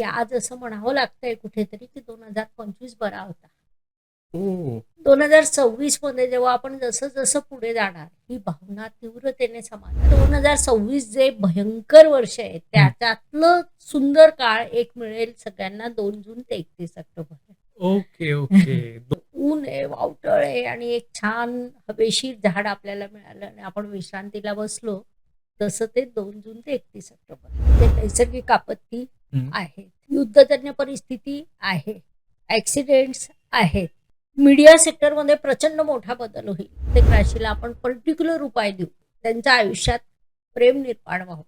की आज असं म्हणावं लागतंय कुठेतरी की 2025 बरा होता. हो. 2026 मध्ये जेव्हा आपण जसं जसं पुढे जाणार ही भावना तीव्रतेने समाज 2026 जे भयंकर वर्ष आहे हं. त्याच्यातलं सुंदर काळ एक मिळेल सगळ्यांना 2 जून ते 31 ऑक्टोबर. Okay, okay. ऊन आहे, वावटळ आहे आणि एक छान हवेशीर झाड आपल्याला मिळालं आणि आपण विश्रांतीला बसलो. तसं ते 2 जून ते 31 ऑक्टोबर. ते नैसर्गिक आपत्ती हं. आहे. युद्धजन्य परिस्थिती आहे. ॲक्सिडेंट्स आहेत. मीडिया सेक्टरमध्ये प्रचंड मोठा बदल होईल. प्रत्येक राशीला आपण पर्टिक्युलर उपाय देऊ. त्यांच्या आयुष्यात प्रेम निर्माण व्हावं,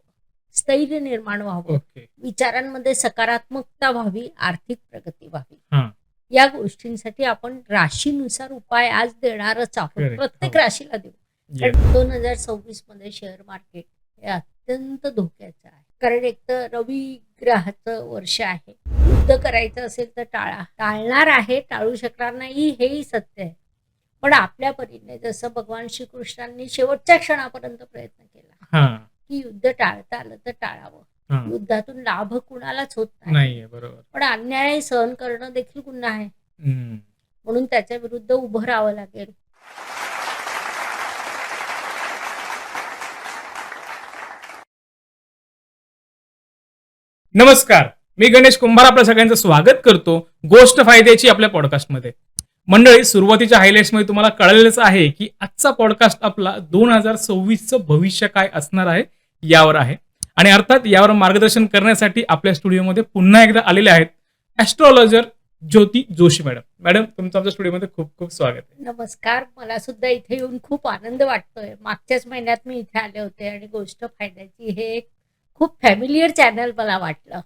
स्थैर्य निर्माण व्हावं, ओके. विचारांमध्ये सकारात्मकता व्हावी, आर्थिक प्रगती व्हावी. हां. या गोष्टींसाठी आपण राशीनुसार उपाय आज देणारच आहोत. करेक्ट. प्रत्येक हो. राशीला देऊ. येस. कारण 2026 मध्ये शेअर मार्केट हे अत्यंत धोक्याचं आहे. कारण एक तर रवी ग्रहाचं वर्ष आहे. युद्ध करायचं असेल तर टाळा. टाळणार आहे, टाळू शकणार नाही हेही सत्य आहे. पण आपल्या परीने जसं भगवान श्रीकृष्णांनी शेवटच्या क्षणापर्यंत प्रयत्न केला हां. की युद्ध टाळता आलं तर टाळावं. हां. युद्धातून लाभ कुणालाच होत नाही. नाहीये. बरोबर. पण अन्याय सहन करणं देखील गुन्हा आहे. हं. म्हणून त्याच्या विरुद्ध उभं राहावं लागेल. नमस्कार. मी गणेश कुंभार आपल्या सगळ्यांचं स्वागत करतो गोष्ट फायद्याची आपल्या पॉडकास्टमध्ये. मंडळी, सुरुवातीच्या हायलाइट्समध्ये तुम्हाला कळलेलंच आहे की आजचा पॉडकास्ट आपला 2026चं भविष्य काय असणार आहे यावर आहे. आणि अर्थात यावर मार्गदर्शन करण्यासाठी आपल्या स्टुडिओमध्ये पुन्हा एकदा आलेले आहेत ॲस्ट्रॉलॉजर ज्योती जोशी मॅडम. मॅडम, तुमचं आमच्या स्टुडिओमध्ये खूप खूप स्वागत आहे. नमस्कार. मला सुद्धा इथे येऊन खूप आनंद वाटतोय. मागच्याच महिन्यात मी इथे आले होते आणि गोष्ट फायद्याची हे एक खूप फॅमिलियर चॅनल मला वाटलं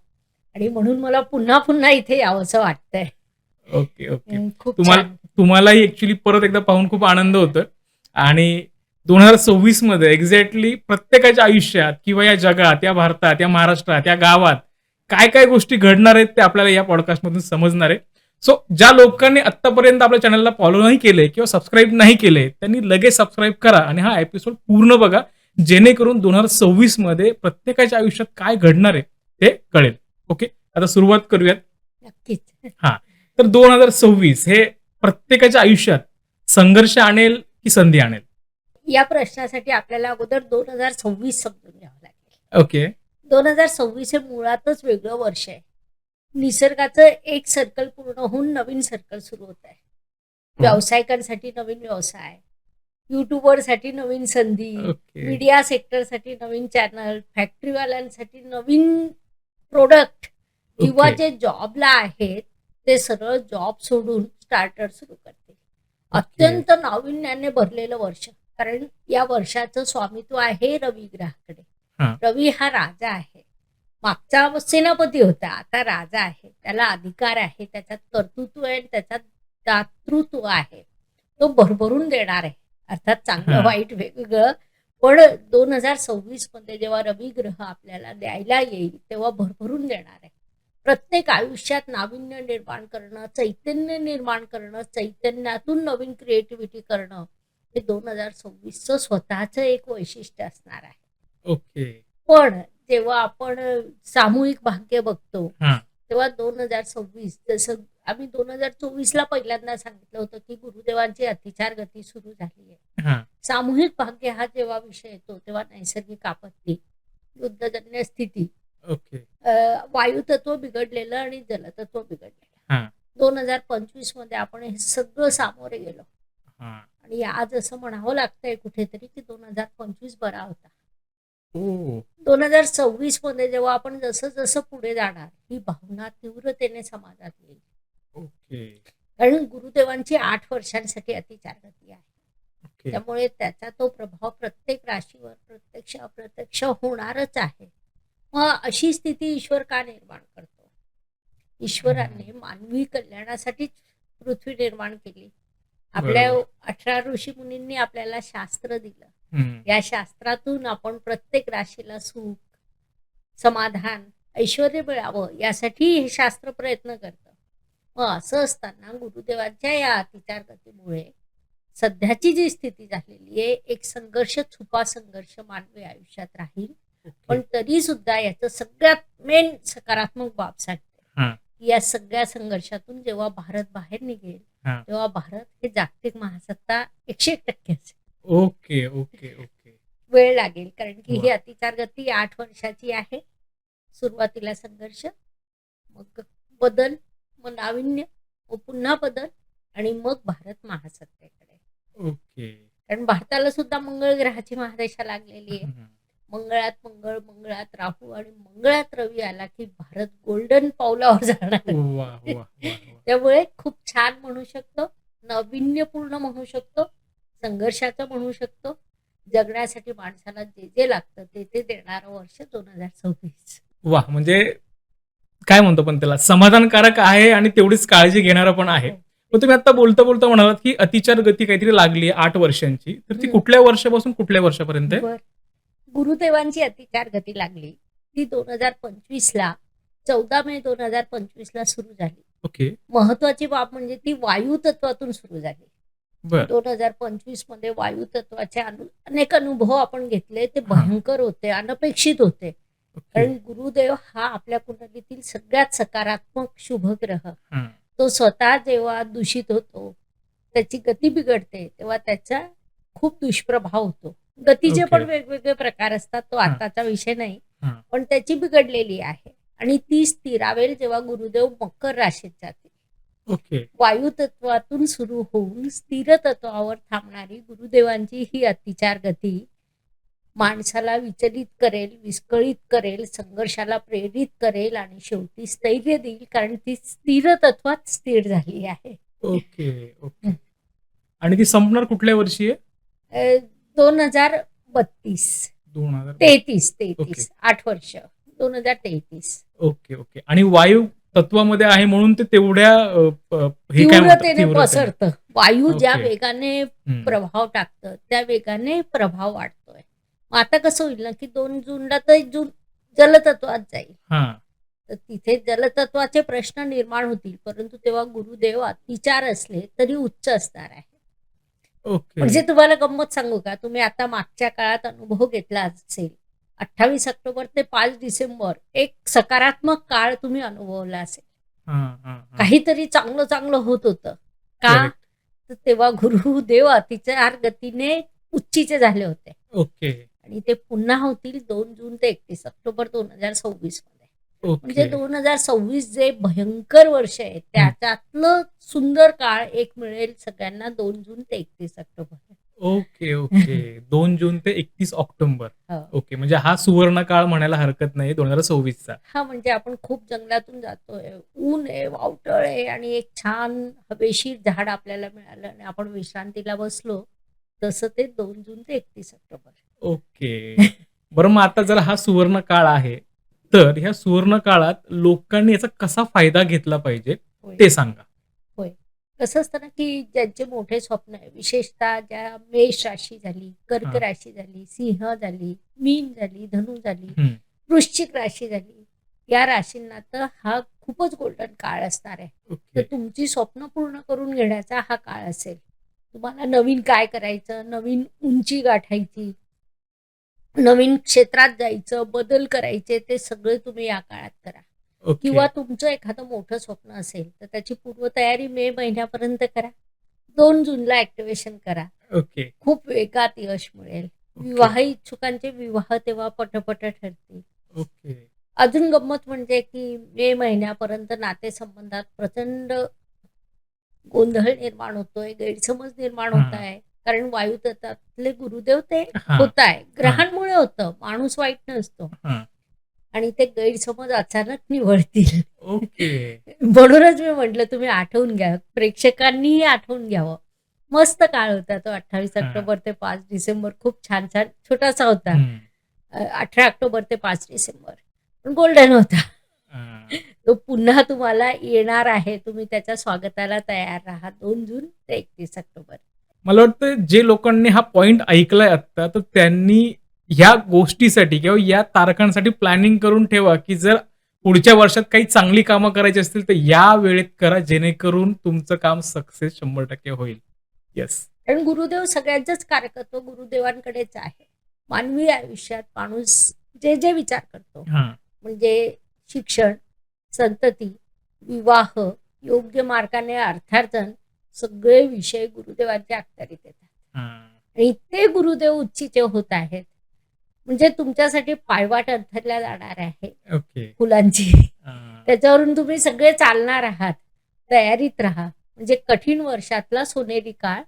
आणि म्हणून मला पुन्हा पुन्हा इथे यावंसं वाटतंय. Okay, okay. खूप तुम्हाला छान. तुम्हालाही ॲक्चुअली परत एकदा पाहून खूप आनंद होतोय. आणि 2026 मध्ये एक्झॅक्टली प्रत्येकाच्या आयुष्यात किंवा या जगात, या भारतात, या महाराष्ट्रात, या गावात काय काय गोष्टी घडणार आहेत ते आपल्याला या पॉडकास्टमधून समजणार आहे. सो ज्या लोकांनी आत्तापर्यंत आपल्या चॅनलला फॉलो नाही केले किंवा सबस्क्राईब नाही केले त्यांनी लगेच सबस्क्राईब करा आणि हा एपिसोड पूर्ण बघा, जेणेकरून 2026 मध्ये प्रत्येकाच्या आयुष्यात काय घडणार आहे ते कळेल. ओके, आता सुरुवात करूयात. नक्कीच. हा, तर 2026 हे प्रत्येकाच्या आयुष्यात संघर्ष आणेल की संधी आणेल? या प्रश्नासाठी आपल्याला अगोदर 2026 समजून घ्यावं लागेल. ओके. 2026 हे मुळातच वेगळं वर्ष आहे. निसर्गाचं एक सर्कल पूर्ण होऊन नवीन सर्कल सुरू होत आहे. व्यावसायिकांसाठी नवीन व्यवसाय, युट्यूबरसाठी नवीन संधी, ओके. मीडिया सेक्टरसाठी नवीन चॅनल, फॅक्टरीवाल्यांसाठी नवीन प्रोडक्ट किंवा ओके. जे जॉबला आहेत ते सरळ जॉब सोडून स्टार्टर सुरू करतील. अत्यंत नाविन्याने भरलेलं वर्ष. कारण या वर्षाचं स्वामित्व आहे रवी ग्रहाकडे. हां. रवी हा राजा आहे. मागचा सेनापती होता, आता राजा आहे. त्याला अधिकार आहे, त्याच्यात कर्तृत्व आहे, त्याच्यात दातृत्व आहे. तो भरभरून देणार आहे. अर्थात चांगलं हां. वाईट वेगवेगळं. पण 2026 मध्ये जेव्हा रवी ग्रह आपल्याला द्यायला येईल तेव्हा भरभरून देणार आहे. प्रत्येक आयुष्यात नाविन्य निर्माण करणं, चैतन्य निर्माण करणं, चैतन्यातून नवीन क्रिएटिव्हिटी करणं हे 2026चं स्वतःचं एक वैशिष्ट्य असणार आहे. ओके. पण जेव्हा आपण सामूहिक भाग्य बघतो हां. तेव्हा 2026 जसं आम्ही 2024ला पहिल्यांदा सांगितलं होतं की गुरुदेवांची अतिचार गती सुरू झाली आहे. हां. सामूहिक भाग्य हा जेव्हा विषय येतो तेव्हा नैसर्गिक आपत्ती, युद्धजन्य स्थिती, ओके. वायुतत्व बिघडलेलं आणि जलतत्व बिघडलेलं. हां. 2025 मध्ये आपण हे सगळं सामोरे गेलो हां. आणि आज असं म्हणावं लागतंय कुठेतरी की 2025 बरा होता. ओह! 2026 मध्ये जेव्हा आपण जसं जसं पुढे जाणार ही भावना तीव्रतेने समाजात येईल. ओके. कारण गुरुदेवांची 8 वर्षांसाठी अतिचार गती आहे. ओके. त्यामुळे त्याचा तो प्रभाव प्रत्येक राशीवर प्रत्यक्ष अप्रत्यक्ष होणारच आहे. मग अशी स्थिती ईश्वर का निर्माण करतो? ईश्वराने मानवी कल्याणासाठीच पृथ्वी निर्माण केली. आपल्या बरोबर. 18 ऋषी मुनींनी आपल्याला शास्त्र दिलं. हं. या शास्त्रातून आपण प्रत्येक राशीला सुख, समाधान, ऐश्वर्य मिळावं यासाठी हे शास्त्र प्रयत्न करतं. मग असं असताना गुरुदेवांच्या या अतिचार गतीमुळे सध्याची जी स्थिती झालेली आहे एक संघर्ष, छुपा संघर्ष मानवी आयुष्यात राहील. पण ओके. तरी सुद्धा याचं सगळ्यात मेन सकारात्मक बाब सांगते. की या सगळ्या संघर्षातून जेव्हा भारत बाहेर निघेल हा. तेव्हा भारत हे जागतिक महासत्ता 101% असेल. Okay okay okay. वेळ लागेल कारण की वा. ही अतिचार गती 8 वर्षाची आहे. सुरुवातीला संघर्ष, मग बदल, मग नाविन्य, मग पुन्हा बदल आणि मग भारत महासत्तेकडे. ओके. कारण भारताला सुद्धा मंगळ ग्रहाची महादशा लागलेली आहे. हम्म. मंगळात मंगळ, मंगळात राहू आणि मंगळात रवी आला की भारत गोल्डन पावलावर जाणार. वा वा वा वा. त्यामुळे खूप छान म्हणू शकतो, नाविन्यपूर्ण म्हणू शकतो, संघर्षाचं म्हणू शकतो. जगण्यासाठी माणसाला जे जे लागतं ते ते देणारं वर्ष 2026. वा, म्हणजे काय म्हणतो पण त्याला, समाधानकारक आहे आणि तेवढीच काळजी घेणारं पण आहे. पण तुम्ही आता बोलता बोलता म्हणालात की अतिचार गती काहीतरी लागली 8 वर्षांची, तर ती हम्म. कुठल्या वर्षापासून कुठल्या वर्षापर्यंत आहे? बर, गुरुदेवांची अतिचार गती लागली ती 2025ला 14 मे 2025ला सुरू झाली. ओके. महत्वाची बाब म्हणजे ती वायू तत्वातून सुरू झाली. बर. 2025 मध्ये वायू तत्वाचे अनेक अनुभव आपण घेतले. ते भयंकर होते, अनपेक्षित होते. ओके. कारण गुरुदेव हा आपल्या कुंडलीतील सगळ्यात सकारात्मक शुभ ग्रह. हा. तो स्वतः जेव्हा दूषित होतो, त्याची गती बिघडते, तेव्हा त्याचा खूप दुष्प्रभाव होतो. गतीचे ओके. पण वेगवेगळे प्रकार असतात, तो हा. आताचा विषय नाही, हा. पण त्याची बिघडलेली आहे. आणि ती स्थिरावेल जेव्हा गुरुदेव मकर राशीत जाते. ओके. वायू तत्वातून सुरू होऊन स्थिर तत्वावर थांबणारी गुरुदेवांची ही अतिचार गती माणसाला विचलित करेल, विस्कळीत करेल, संघर्षाला प्रेरित करेल आणि शेवटी स्थैर्य देईल, कारण ती स्थिर तत्वात स्थिर झाली आहे. Okay okay. आणि ती संपणार कुठल्या वर्षी आहे? 2032 2000. 33 8 वर्ष 2033 ओके ओके. आणि वायू तत्वामध्ये आहे म्हणून ते तेवढ्या हे काय म्हणतात, तीव्रतेने तीव्रतेने. पसरतं. वायू ज्या ओके. वेगाने हम्म. प्रभाव टाकतं त्या वेगाने प्रभाव वाढतोय. मग आता कसं होईल ना की 2 जूनला तर जून जलतत्वात जाईल, हा. तर तिथे जलतत्वाचे प्रश्न निर्माण होतील, परंतु तेव्हा गुरुदेव अतिचार असले तरी उच्च असणार आहे. ओके. म्हणजे तुम्हाला गंमत सांगू का, तुम्ही आता मागच्या काळात अनुभव घेतला असेल, 28 ऑक्टोबर ते 5 डिसेंबर एक सकारात्मक काळ तुम्ही अनुभवला असेल. हा, हा, हा. काहीतरी चांगलं चांगलं होत होतं का, Correct. तर तेव्हा गुरुदेव अतिचार गतीने उच्चीचे झाले होते. ओके आणि ते पुन्हा होतील 2 जून ते 31 ऑक्टोबर 2026 मध्ये. म्हणजे ओके 2026 जे भयंकर वर्ष आहे त्याच्यातलं सुंदर काळ एक मिळेल सगळ्यांना 2 जून ते 31 ऑक्टोबर. Okay okay. 2 जून ते 31 ऑक्टोबर. हो. ओके, म्हणजे हा सुवर्ण काळ म्हणायला हरकत नाही 2026चा. हा म्हणजे आपण खूप जंगलातून जातोय, ऊन आहे, वावटळ आहे आणि एक छान हवेशीर झाड आपल्याला मिळालं आणि आपण विश्रांतीला बसलो, तसं ते 2 जून ते 31 ऑक्टोबर. ओके. बरं, मग आता जर हा सुवर्ण काळ आहे, तर ह्या सुवर्ण काळात लोकांनी याचा कसा फायदा घेतला पाहिजे होय. ते सांगा. होय, कसं असतं ना की ज्यांचे मोठे स्वप्न आहे, विशेषतः ज्या मेष राशी झाली, कर्क हा. राशी झाली, सिंह झाली, मीन झाली, धनु झाली, हम्म. वृश्चिक राशी झाली, या राशींना तर हा खूपच गोल्डन काळ असणार आहे. तर ओके तुमची स्वप्न पूर्ण करून घेण्याचा हा काळ असेल. तुम्हाला नवीन काय करायचं, नवीन उंची गाठायची, नवीन क्षेत्रात जायचं, बदल करायचे, ते सगळे तुम्ही या काळात करा. ओके किंवा तुमचं एखादं मोठं स्वप्न असेल तर त्याची पूर्वतयारी मे महिन्यापर्यंत करा. 2 जूनला ऍक्टिव्हेशन करा. ओके खूप वेगात यश मिळेल. ओके. विवाह इच्छुकांचे विवाह तेव्हा पटपट ठरतील. ओके अजून गंमत म्हणजे की मे महिन्यापर्यंत नातेसंबंधात प्रचंड गोंधळ निर्माण होतोय, गैरसमज निर्माण होत हा. आहे. कारण वायू तत्वातले गुरुदेव ते हा. होत आहे, ग्रहांमुळे होतं, माणूस वाईट नसतो. हा. आणि ते गैरसमज अचानक निवळतील. ओके म्हणूनच मी म्हटलं तुम्ही आठवून घ्या, प्रेक्षकांनीही आठवून घ्यावं. मस्त काळ होता तो 28 हा. ऑक्टोबर ते 5 डिसेंबर. खूप छान छान, छोटासा होता. हम्म. 18 ऑक्टोबर ते 5 डिसेंबर पण गोल्डन होता. हा. तो पुन्हा तुम्हाला येणार आहे. तुम्ही त्याच्या स्वागताला तयार राहा. 2 जून ते 31 ऑक्टोबर. मला वाटतं जे लोकांनी हा पॉइंट ऐकलाय आता, तर त्यांनी ह्या गोष्टीसाठी किंवा या तारखांसाठी प्लॅनिंग करून ठेवा, की जर पुढच्या वर्षात काही चांगली कामं करायची असतील तर या वेळेत करा, जेणेकरून तुमचं काम सक्सेस 100% होईल. येस. कारण गुरुदेव सगळ्यांचंच कारकत्व गुरुदेवांकडेच आहे. मानवी आयुष्यात माणूस जे जे विचार करतो, हा. म्हणजे शिक्षण, संतती, विवाह, योग्य मार्गाने अर्थार्जन सगळे विषय गुरुदेवांच्या अखत्यारीत येतात. हा. आणि ते गुरुदेव उच्चीचे होत आहेत म्हणजे तुमच्यासाठी पायवाट अंथरल्या जाणार आहे ओके. फुलांची. हा. त्याच्यावरून तुम्ही सगळे चालणार आहात. तयारीत राहा. म्हणजे कठीण वर्षातला सोनेरी काळ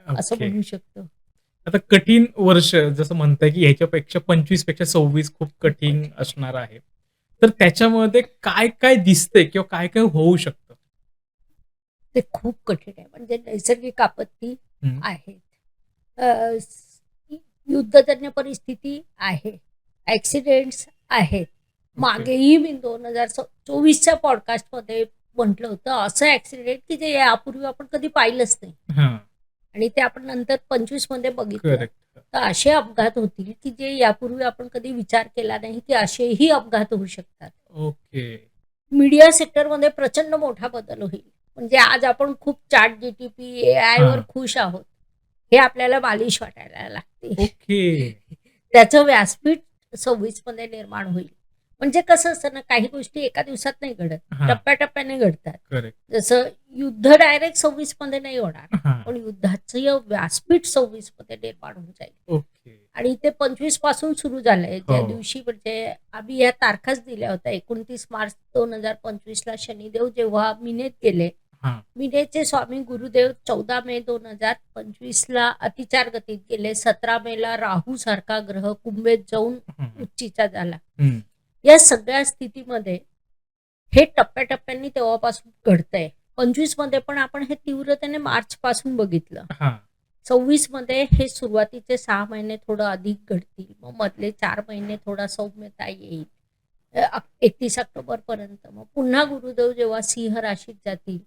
असं ओके. म्हणू शकतो. आता कठीण वर्ष जसं म्हणताय की ह्याच्यापेक्षा 25 पेक्षा 26 खूप कठीण असणार आहे. तर त्याच्यामध्ये काय काय दिसतंय किंवा काय काय होऊ शकतं? ते खूप कठीण आहे. म्हणजे नैसर्गिक आपत्ती हं. आहेत. युद्धजन्य परिस्थिती आहे. ऍक्सिडेंट्स आहेत. ओके. मागेही मी 2024च्या पॉडकास्टमध्ये म्हटलं होतं असं ऍक्सिडेंट की जे यापूर्वी आपण कधी पाहिलंच नाही हां. आणि ते आपण नंतर 25 मध्ये बघितलं. करेक्ट. तर असे अपघात होतील की जे यापूर्वी आपण कधी विचार केला नाही की असेही अपघात होऊ शकतात. ओके. मीडिया सेक्टरमध्ये प्रचंड मोठा बदल होईल. म्हणजे आज आपण खूप चॅट जीटीपी एआय वर हां. खुश आहोत. हे आपल्याला बालिश वाटायला लागते. ओके. त्याचं व्यासपीठ 26 मध्ये निर्माण होईल. म्हणजे कसं असतं ना काही गोष्टी एका दिवसात नाही घडत. हां. टप्प्याटप्प्याने घडतात. करेक्ट. जसं युद्ध डायरेक्ट 26 मध्ये नाही होणार. हां. पण युद्धाचं व्यासपीठ 26 मध्ये निर्माण होऊन जाईल. ओके. आणि ते 25 पासून सुरू झालंय. ज्या हो. दिवशी म्हणजे आम्ही या तारखाच दिल्या होत्या. 29 मार्च 2025 ला शनिदेव जेव्हा मिनेत गेले. हां. मिनेचे स्वामी गुरुदेव 14 मे 2025 ला अतिचार गतीत गेले. 17 मे ला राहू सारखा ग्रह कुंभेत जाऊन हं. उच्चीचा झाला. हं. या सगळ्या स्थितीमध्ये हे टप्प्याटप्प्याने तेव्हापासून घडतंय. 25 मध्ये पण आपण हे तीव्रतेने मार्च पासून बघितलं. हां. 26 मध्ये हे सुरुवातीचे 6 महिने थोडं अधिक घडतील. मग मधले 4 महिने थोडा सौम्यता येईल. 31 ऑक्टोबर पर्यंत. मग पुन्हा गुरुदेव जेव्हा सिंह राशीत जातील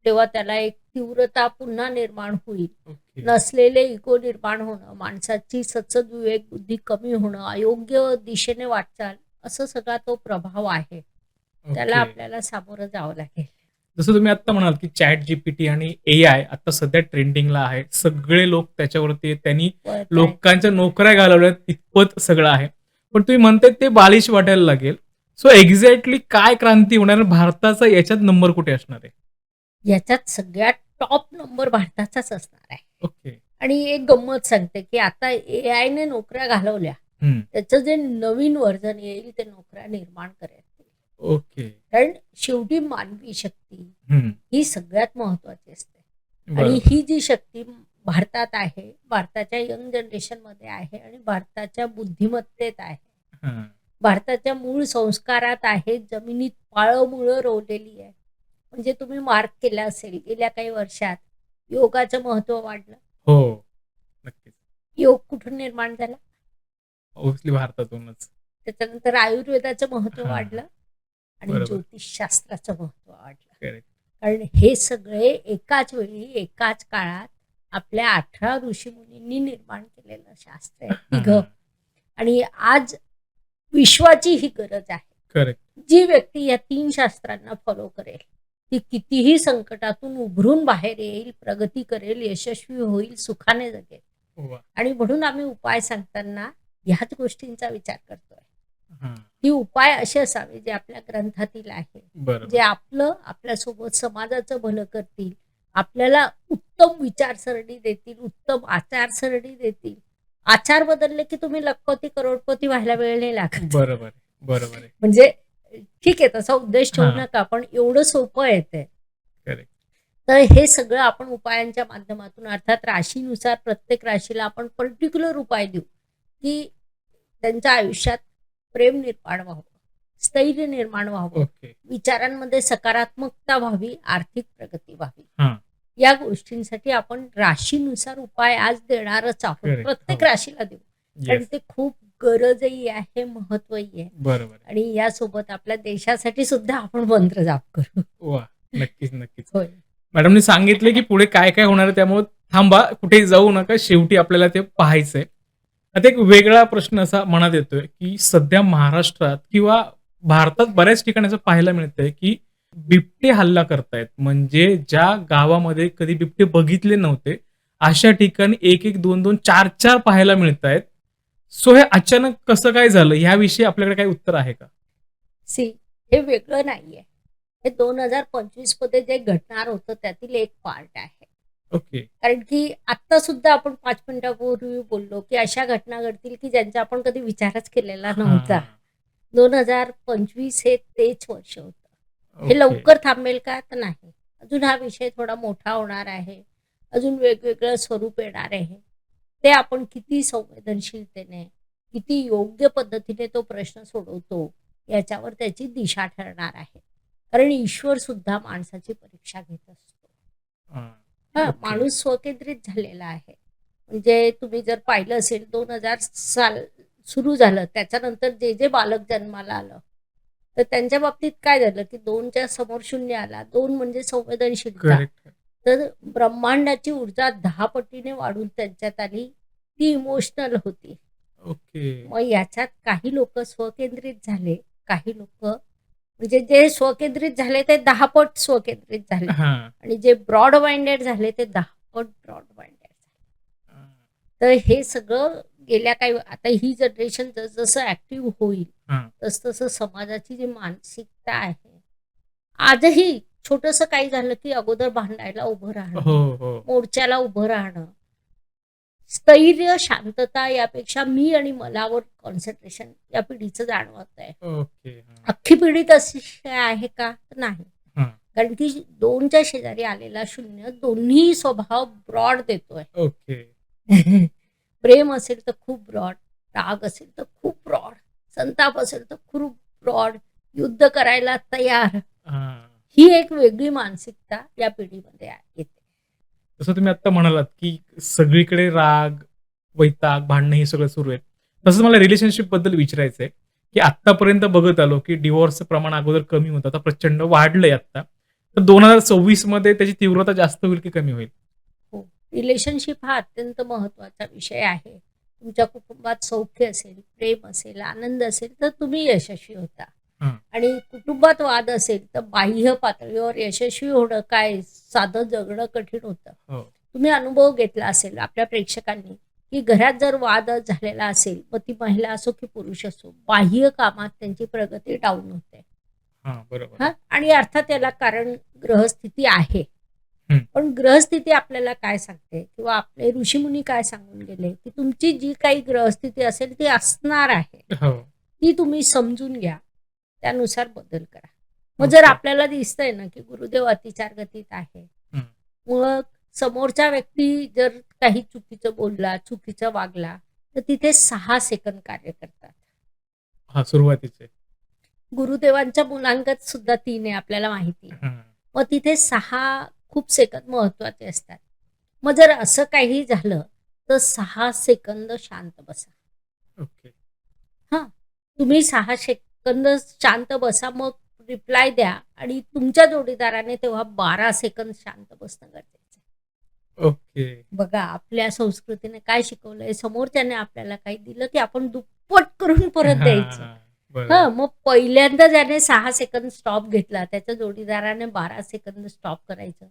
तेव्हा त्याला एक तीव्रता पुन्हा निर्माण होईल. ओके. नसलेले इगो निर्माण होणं, माणसाची सचद विवेक बुद्धी कमी होणं, अयोग्य दिशेने वाटचाल असं सगळा तो प्रभाव आहे. त्याला ओके. आपल्याला सामोरं जावं लागेल. जसं तुम्ही आता म्हणाल की चॅट जीपीटी आणि एआय आता सध्या ट्रेंडिंगला आहे. सगळे लोक त्याच्यावरती आहेत. त्यांनी वळतायत. लोकांच्या नोकऱ्या घालवल्यात इतपत सगळं आहे. पण तुम्ही म्हणताय ते बालिश वाटायला लागेल. सो एक्झॅक्टली काय क्रांती होणार आणि भारताचा याच्यात नंबर कुठे असणार आहे? याच्यात सगळ्यात टॉप नंबर भारताचाच असणार आहे. ओके. आणि एक गंमत सांगते की आता एआय ने नोकऱ्या घालवल्या. हं. त्याचं जे नवीन व्हर्जन येईल ते नोकऱ्या निर्माण करेल. ओके. कारण शेवटी मानवी शक्ती हं. ही सगळ्यात महत्वाची असते. आणि बरोबर. ही जी शक्ती भारतात आहे, भारताच्या यंग जनरेशन मध्ये आहे आणि भारताच्या बुद्धिमत्तेत आहे. हां. भारताच्या मूळ संस्कारात आहे. जमिनीत पाळमुळं रोवलेली आहे. म्हणजे तुम्ही मार्क केला असेल गेल्या काही वर्षात योगाचं महत्व वाढलं. हो. नक्कीच. योग कुठून निर्माण झाला? ऑब्व्हियसली भारतातूनच. त्याच्यानंतर आयुर्वेदाचं महत्व हां. वाढलं आणि बरोबर. ज्योतिषशास्त्राचं महत्व वाढलं. करेक्ट. कारण हे सगळे एकाच वेळी एकाच काळात आपल्या 18 ऋषीमुनींनी निर्माण केलेलं शास्त्र आहे तिघं. हां. आणि आज विश्वाची ही गरज आहे. करेक्ट. जी व्यक्ती या 3 शास्त्रांना फॉलो करेल ती कितीही संकटातून उभरून बाहेर येईल, प्रगती करेल, यशस्वी होईल, सुखाने जगेल. वाह! आणि म्हणून आम्ही उपाय सांगताना ह्याच गोष्टींचा विचार करतोय. हां. ही उपाय असे असावे जे आपल्या ग्रंथातील आहे, बरोबर. जे आपल्यासोबत समाजाचं भलं करतील, आपल्याला उत्तम विचारसरणी देतील, उत्तम आचारसरणी देतील. आचार बदलले की तुम्ही लखपती करोडपती व्हायला वेळ नाही लागत. बरोबर आहे. बरोबर आहे. म्हणजे ठीक आहे तसा उद्देश ठेवू हां. नका, पण एवढं सोपं आहे ते. करेक्ट. तर हे सगळं आपण उपायांच्या माध्यमातून अर्थात राशीनुसार प्रत्येक राशीला आपण पर्टिक्युलर उपाय देऊ की त्यांच्या आयुष्यात प्रेम निर्माण व्हावं, स्थैर्य निर्माण व्हावं, ओके. विचारांमध्ये सकारात्मकता व्हावी, आर्थिक प्रगती व्हावी. हां. या गोष्टींसाठी आपण राशीनुसार उपाय आज देणारच आहोत. Correct. प्रत्येक हो. राशीला देऊ. कारण येस. ते खूप गरजही आहे, महत्वही आहे. बरोबर आहे. आणि यासोबत आपल्या देशासाठी सुद्धा आपण मंत्र जाप करू. वाह! नक्कीच, नक्कीच. होय. मॅडमनी सांगितले की पुढे काय होणार आहे त्यामुळे थांबा, कुठेही जाऊ नका. शेवटी आपल्याला ते पाहायचंय. आता एक वेगळा प्रश्न असा मनात येतोय की सध्या महाराष्ट्रात किंवा भारतात बऱ्याच ठिकाणी असं पाहायला मिळतंय की बिबटे हल्ला करतायत. म्हणजे ज्या गावामध्ये कधी बिबटे बघितले नव्हते, अशा ठिकाणी 1-1, 2-2, 4-4 पाहायला मिळतायत. सो हे अचानक कसं काय झालं? ह्याविषयी आपल्याकडे काही उत्तर आहे का? सी हे वेगळं नाहीये. हे 2025 मध्ये जे घडणार होतं त्यातील एक पार्ट आहे. ओके. कारण की आता सुद्धा आपण 5 मिनिटापूर्वी बोललो की अशा घटना घडतील की ज्यांचा आपण कधी विचारच केलेला नव्हता. हां. 2025 हे तेच वर्ष होतं. हे ओके. लवकर थांबेल का? तर नाही. अजून हा विषय थोडा मोठा होणार आहे. अजून वेगवेगळं स्वरूप येणार आहे. ते आपण किती संवेदनशीलतेने, किती योग्य पद्धतीने तो प्रश्न सोडवतो, याच्यावर त्याची दिशा ठरणार आहे. कारण ईश्वर सुद्धा माणसाची परीक्षा घेत असतो. हां. हां, ओके. माणूस स्वकेंद्रित झालेला आहे. म्हणजे तुम्ही जर पाहिलं असेल 2000 साल सुरू झालं, त्याच्यानंतर जे बालक जन्माला आलं, तर त्यांच्या बाबतीत काय झालं, की 2च्या समोर 0 आला. 2 म्हणजे संवेदनशीलता. करेक्ट. तर ब्रह्मांडाची ऊर्जा 10 पटीने वाढून त्यांच्यात आली. ती इमोशनल होती. ओके. मग याच्यात काही लोकं स्वकेंद्रित झाले, काही लोकं म्हणजे जे स्वकेंद्रित झाले ते 10 पट स्वकेंद्रित झाले हां. आणि जे ब्रॉड माइंडेड झाले ते 10 पट ब्रॉड माइंडेड झाले. हां. तर हे सगळं गेल्या काही आता ही जनरेशन जसं ऍक्टिव्ह होईल, हां. तसं समाजाची जी मानसिकता आहे, आजही छोटंसं काही झालं की अगोदर भांडायला उभं राहणं, हो, हो. मोर्चाला उभं राहणं, स्थैर्य, शांतता यापेक्षा मी आणि मलावर कॉन्सन्ट्रेशन या पिढीचं जाणवत आहे. ओके. हां. अख्खी पिढी तशी आहे का? तर नाही. हां. कारण की 2च्या शेजारी आलेला 0 दोन्ही स्वभाव ब्रॉड देतोय. ओके. प्रेम असेल तर खूप ब्रॉड, राग असेल तर खूप ब्रॉड, संताप असेल तर खूप ब्रॉड, युद्ध करायला तयार. हां. ही एक वेगळी मानसिकता या पिढीमध्ये येते. जसं तुम्ही आता म्हणालात, की सगळीकडे राग, वैताग, भांडणं हे सगळं सुरू आहे. तसंच मला रिलेशनशिपबद्दल विचारायचंय, की आत्तापर्यंत बघत आलो, की डिव्होर्सचं प्रमाण अगोदर कमी होतं, आता प्रचंड वाढलंय आत्ता. तर 2026 मध्ये त्याची तीव्रता जास्त होईल की कमी होईल? हो. रिलेशनशिप हा अत्यंत महत्त्वाचा विषय आहे. तुमच्या कुटुंबात सौख्य असेल, प्रेम असेल, आनंद असेल तर तुम्ही यशस्वी होता. हां. आणि कुटुंबात वाद असेल तर बाह्य पातळीवर यशस्वी होणं काय साधं जगणं कठीण होतं. हो. तुम्ही अनुभव घेतला असेल आपल्या प्रेक्षकांनी, की घरात जर वाद झालेला असेल, मग ती महिला असो की पुरुष असो, बाह्य कामात त्यांची प्रगती डाऊन होते. हां, बरोबर. हां, आणि अर्थात त्याला कारण ग्रहस्थिती आहे. हं. पण ग्रहस्थिती आपल्याला काय सांगते किंवा आपले ऋषीमुनी काय सांगून गेले, की तुमची जी काही ग्रहस्थिती असेल ती असणार आहे. हो. ती तुम्ही समजून घ्या. त्यानुसार बदल करा. मग जर ओके. आपल्याला दिसतंय ना, की गुरुदेव अतिचार गतीत आहे. हं. मग समोरचा व्यक्ती जर काही चुकीचं बोलला, चुकीचं वागला, तर तिथे 6 सेकंद कार्य करतात. हां, सुरुवातीचे. गुरुदेवांच्या मुलांकत सुद्धा 3 आहे आपल्याला माहिती आहे. हां. मग तिथे 6 खूप सेकंद महत्त्वाचे असतात. मग जर असं काही झालं, तर 6 सेकंद शांत बसा. ओके. हां, तुम्ही 6 सेकंद शांत बसा, मग रिप्लाय द्या आणि तुमच्या जोडीदाराने तेव्हा 12 सेकंद शांत बसणं गरजेचं आहे. ओके. बघा, आपल्या संस्कृतीने काय शिकवलंय, समोरच्याने आपल्याला काही दिलं, की आपण दुप्पट करून परत द्यायचं. हां, बरोबर. हां, मग पहिल्यांदा ज्याने 6 सेकंद स्टॉप घेतला, त्याच्या जोडीदाराने 12 सेकंद स्टॉप करायचं.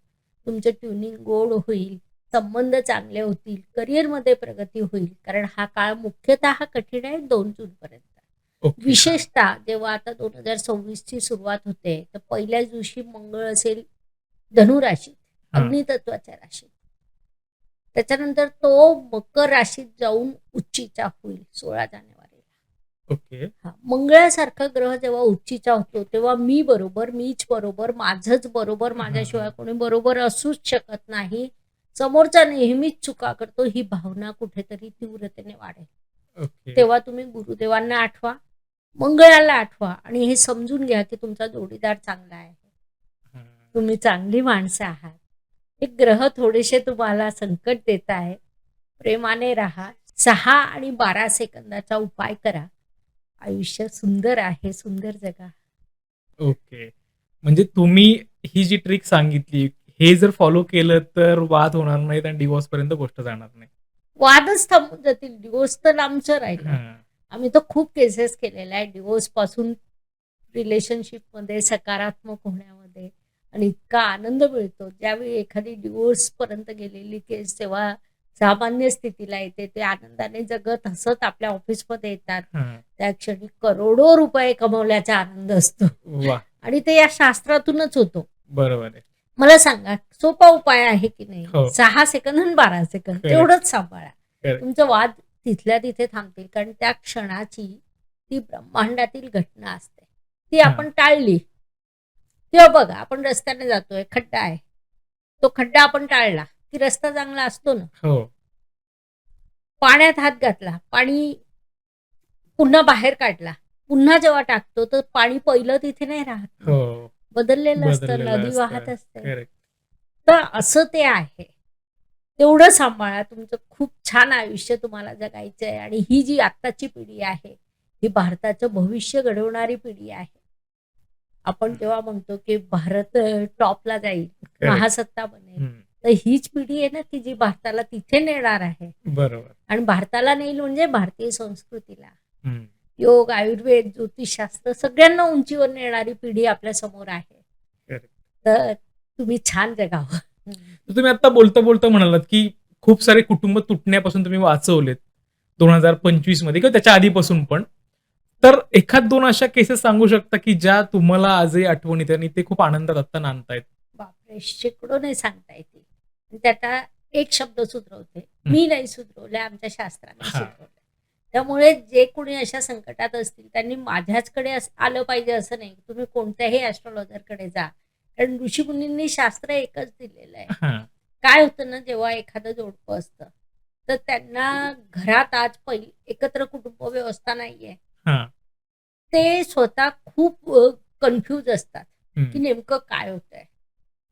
तुमचं ट्युनिंग गोड होईल, संबंध चांगले होतील, करिअरमध्ये प्रगती होईल. कारण हा काळ मुख्यतः कठीण आहे 2 जूनपर्यंत. ओके. विशेषतः जेव्हा आता 2026 ची सुरुवात होते, तर पहिल्याच दिवशी मंगळ असेल धनु राशीत, हां. अग्नितत्वाच्या राशीत. त्याच्यानंतर तो मकर राशीत जाऊन उच्चीचा होईल 16 जानेवारीला. ओके. हां, मंगळासारखा ग्रह जेव्हा उच्चीचा होतो, तेव्हा मी बरोबर, मीच बरोबर, माझंच बरोबर, माझ्याशिवाय हां. कोणी बरोबर असूच शकत नाही. समोरचा नेहमीच चुका करतो, ही भावना कुठेतरी तीव्रतेने वाढेल. ओके. तेव्हा तुम्ही गुरुदेवांना आठवा, मंगळाला आठवा आणि हे समजून घ्या, की तुमचा जोडीदार चांगला आहे. हां. तुम्ही चांगली माणसं आहात. हे ग्रह थोडेसे तुम्हाला संकट देत आहेत. प्रेमाने राहा. 6 आणि 12 सेकंदाचा उपाय करा. आयुष्य सुंदर आहे, सुंदर जगा. ओके. म्हणजे तुम्ही ही जी ट्रिक सांगितली, हे जर फॉलो केलं तर वाद होणार नाहीत आणि डिव्होर्सपर्यंत गोष्ट जाणार नाही. वादच थांबून जातील. डिव्होर्स तर लांबचं राहिलं. हां. आम्ही तर खूप केसेस केलेल्या आहेत डिव्होर्सपासून रिलेशनशिपमध्ये सकारात्मक होण्यामध्ये आणि इतका आनंद मिळतो. ज्यावेळी एखादी डिव्होर्सपर्यंत गेलेली केस जेव्हा सामान्य स्थितीला येते, ते आनंदाने जगत हसत आपल्या ऑफिसमध्ये येतात. हां. त्या क्षणी करोडो रुपये कमवल्याचा आनंद असतो. वाह! आणि ते या शास्त्रातूनच होतो. बरोबर आहे. मला सांगा सोपा उपाय आहे की नाही? हो. 6 सेकंद आणि 12 सेकंद Correct. तेवढंच सांभाळा. Correct. तुमचं वाद तिथल्या तिथे थांबतील. कारण त्या क्षणाची ती ब्रह्मांडातील घटना असते. ती हां. आपण टाळली किंवा बघा आपण रस्त्याने जातोय, खड्डा आहे. तो खड्डा आपण टाळला की रस्ता चांगला असतो ना. हो. पाण्यात हात घातला, पाणी पुन्हा बाहेर काढला. पुन्हा जेव्हा टाकतो तर पाणी पहिलं तिथे नाही राहत. हो. बदललेलं असतं, बदललेलं नदी असतं. वाहत असते. करेक्ट. तर असं ते आहे. तेवढं सांभाळा. तुमचं खूप छान आयुष्य तुम्हाला जगायचं आहे आणि ही जी आत्ताची पिढी आहे, ही भारताचं भविष्य घडवणारी पिढी आहे. आपण जेव्हा म्हणतो की भारत टॉपला जाईल, महासत्ता बनेल, हं. तर हीच पिढी आहे ना की जी भारताला तिथे नेणार आहे. बरोबर. आणि भारताला नेईल म्हणजे भारतीय संस्कृतीला, हं. योग, आयुर्वेद, ज्योतिषशास्त्र सगळ्यांना उंचीवर नेणारी पिढी आपल्या समोर आहे. Correct. तर तुम्ही छान जगावं. तर तुम्ही आता बोलता म्हणालात, की खूप सारे कुटुंब तुटण्यापासून तुम्ही वाचवलेत 2025 मध्ये किंवा त्याच्या आधीपासून पण. तर एखाद 2 अशा केसेस सांगू शकता, की ज्या तुम्हाला आजही आठवण येते आणि ते खूप आनंदात आत्ता नांदतायत? बापरे, शेकडो नाही सांगता येते. त्याचा एक शब्द सुधरवते. मी नाही सुधरवले, आमच्या शास्त्राने हां. सुधरवले. त्यामुळे जे कोणी अशा संकटात असतील त्यांनी माझ्याचकडे आलं पाहिजे असं नाही. तुम्ही कोणत्याही ॲस्ट्रॉलॉजरकडे जा. कारण ऋषीमुनींनी शास्त्र एकच दिलेलं आहे. हां. काय होतं ना, जेव्हा एखादं जोडपं असतं तर त्यांना घरात आज पहिली एकत्र कुटुंब व्यवस्था नाहीये. हां. ते स्वतः खूप कन्फ्यूज असतात की हं. नेमकं काय होतंय.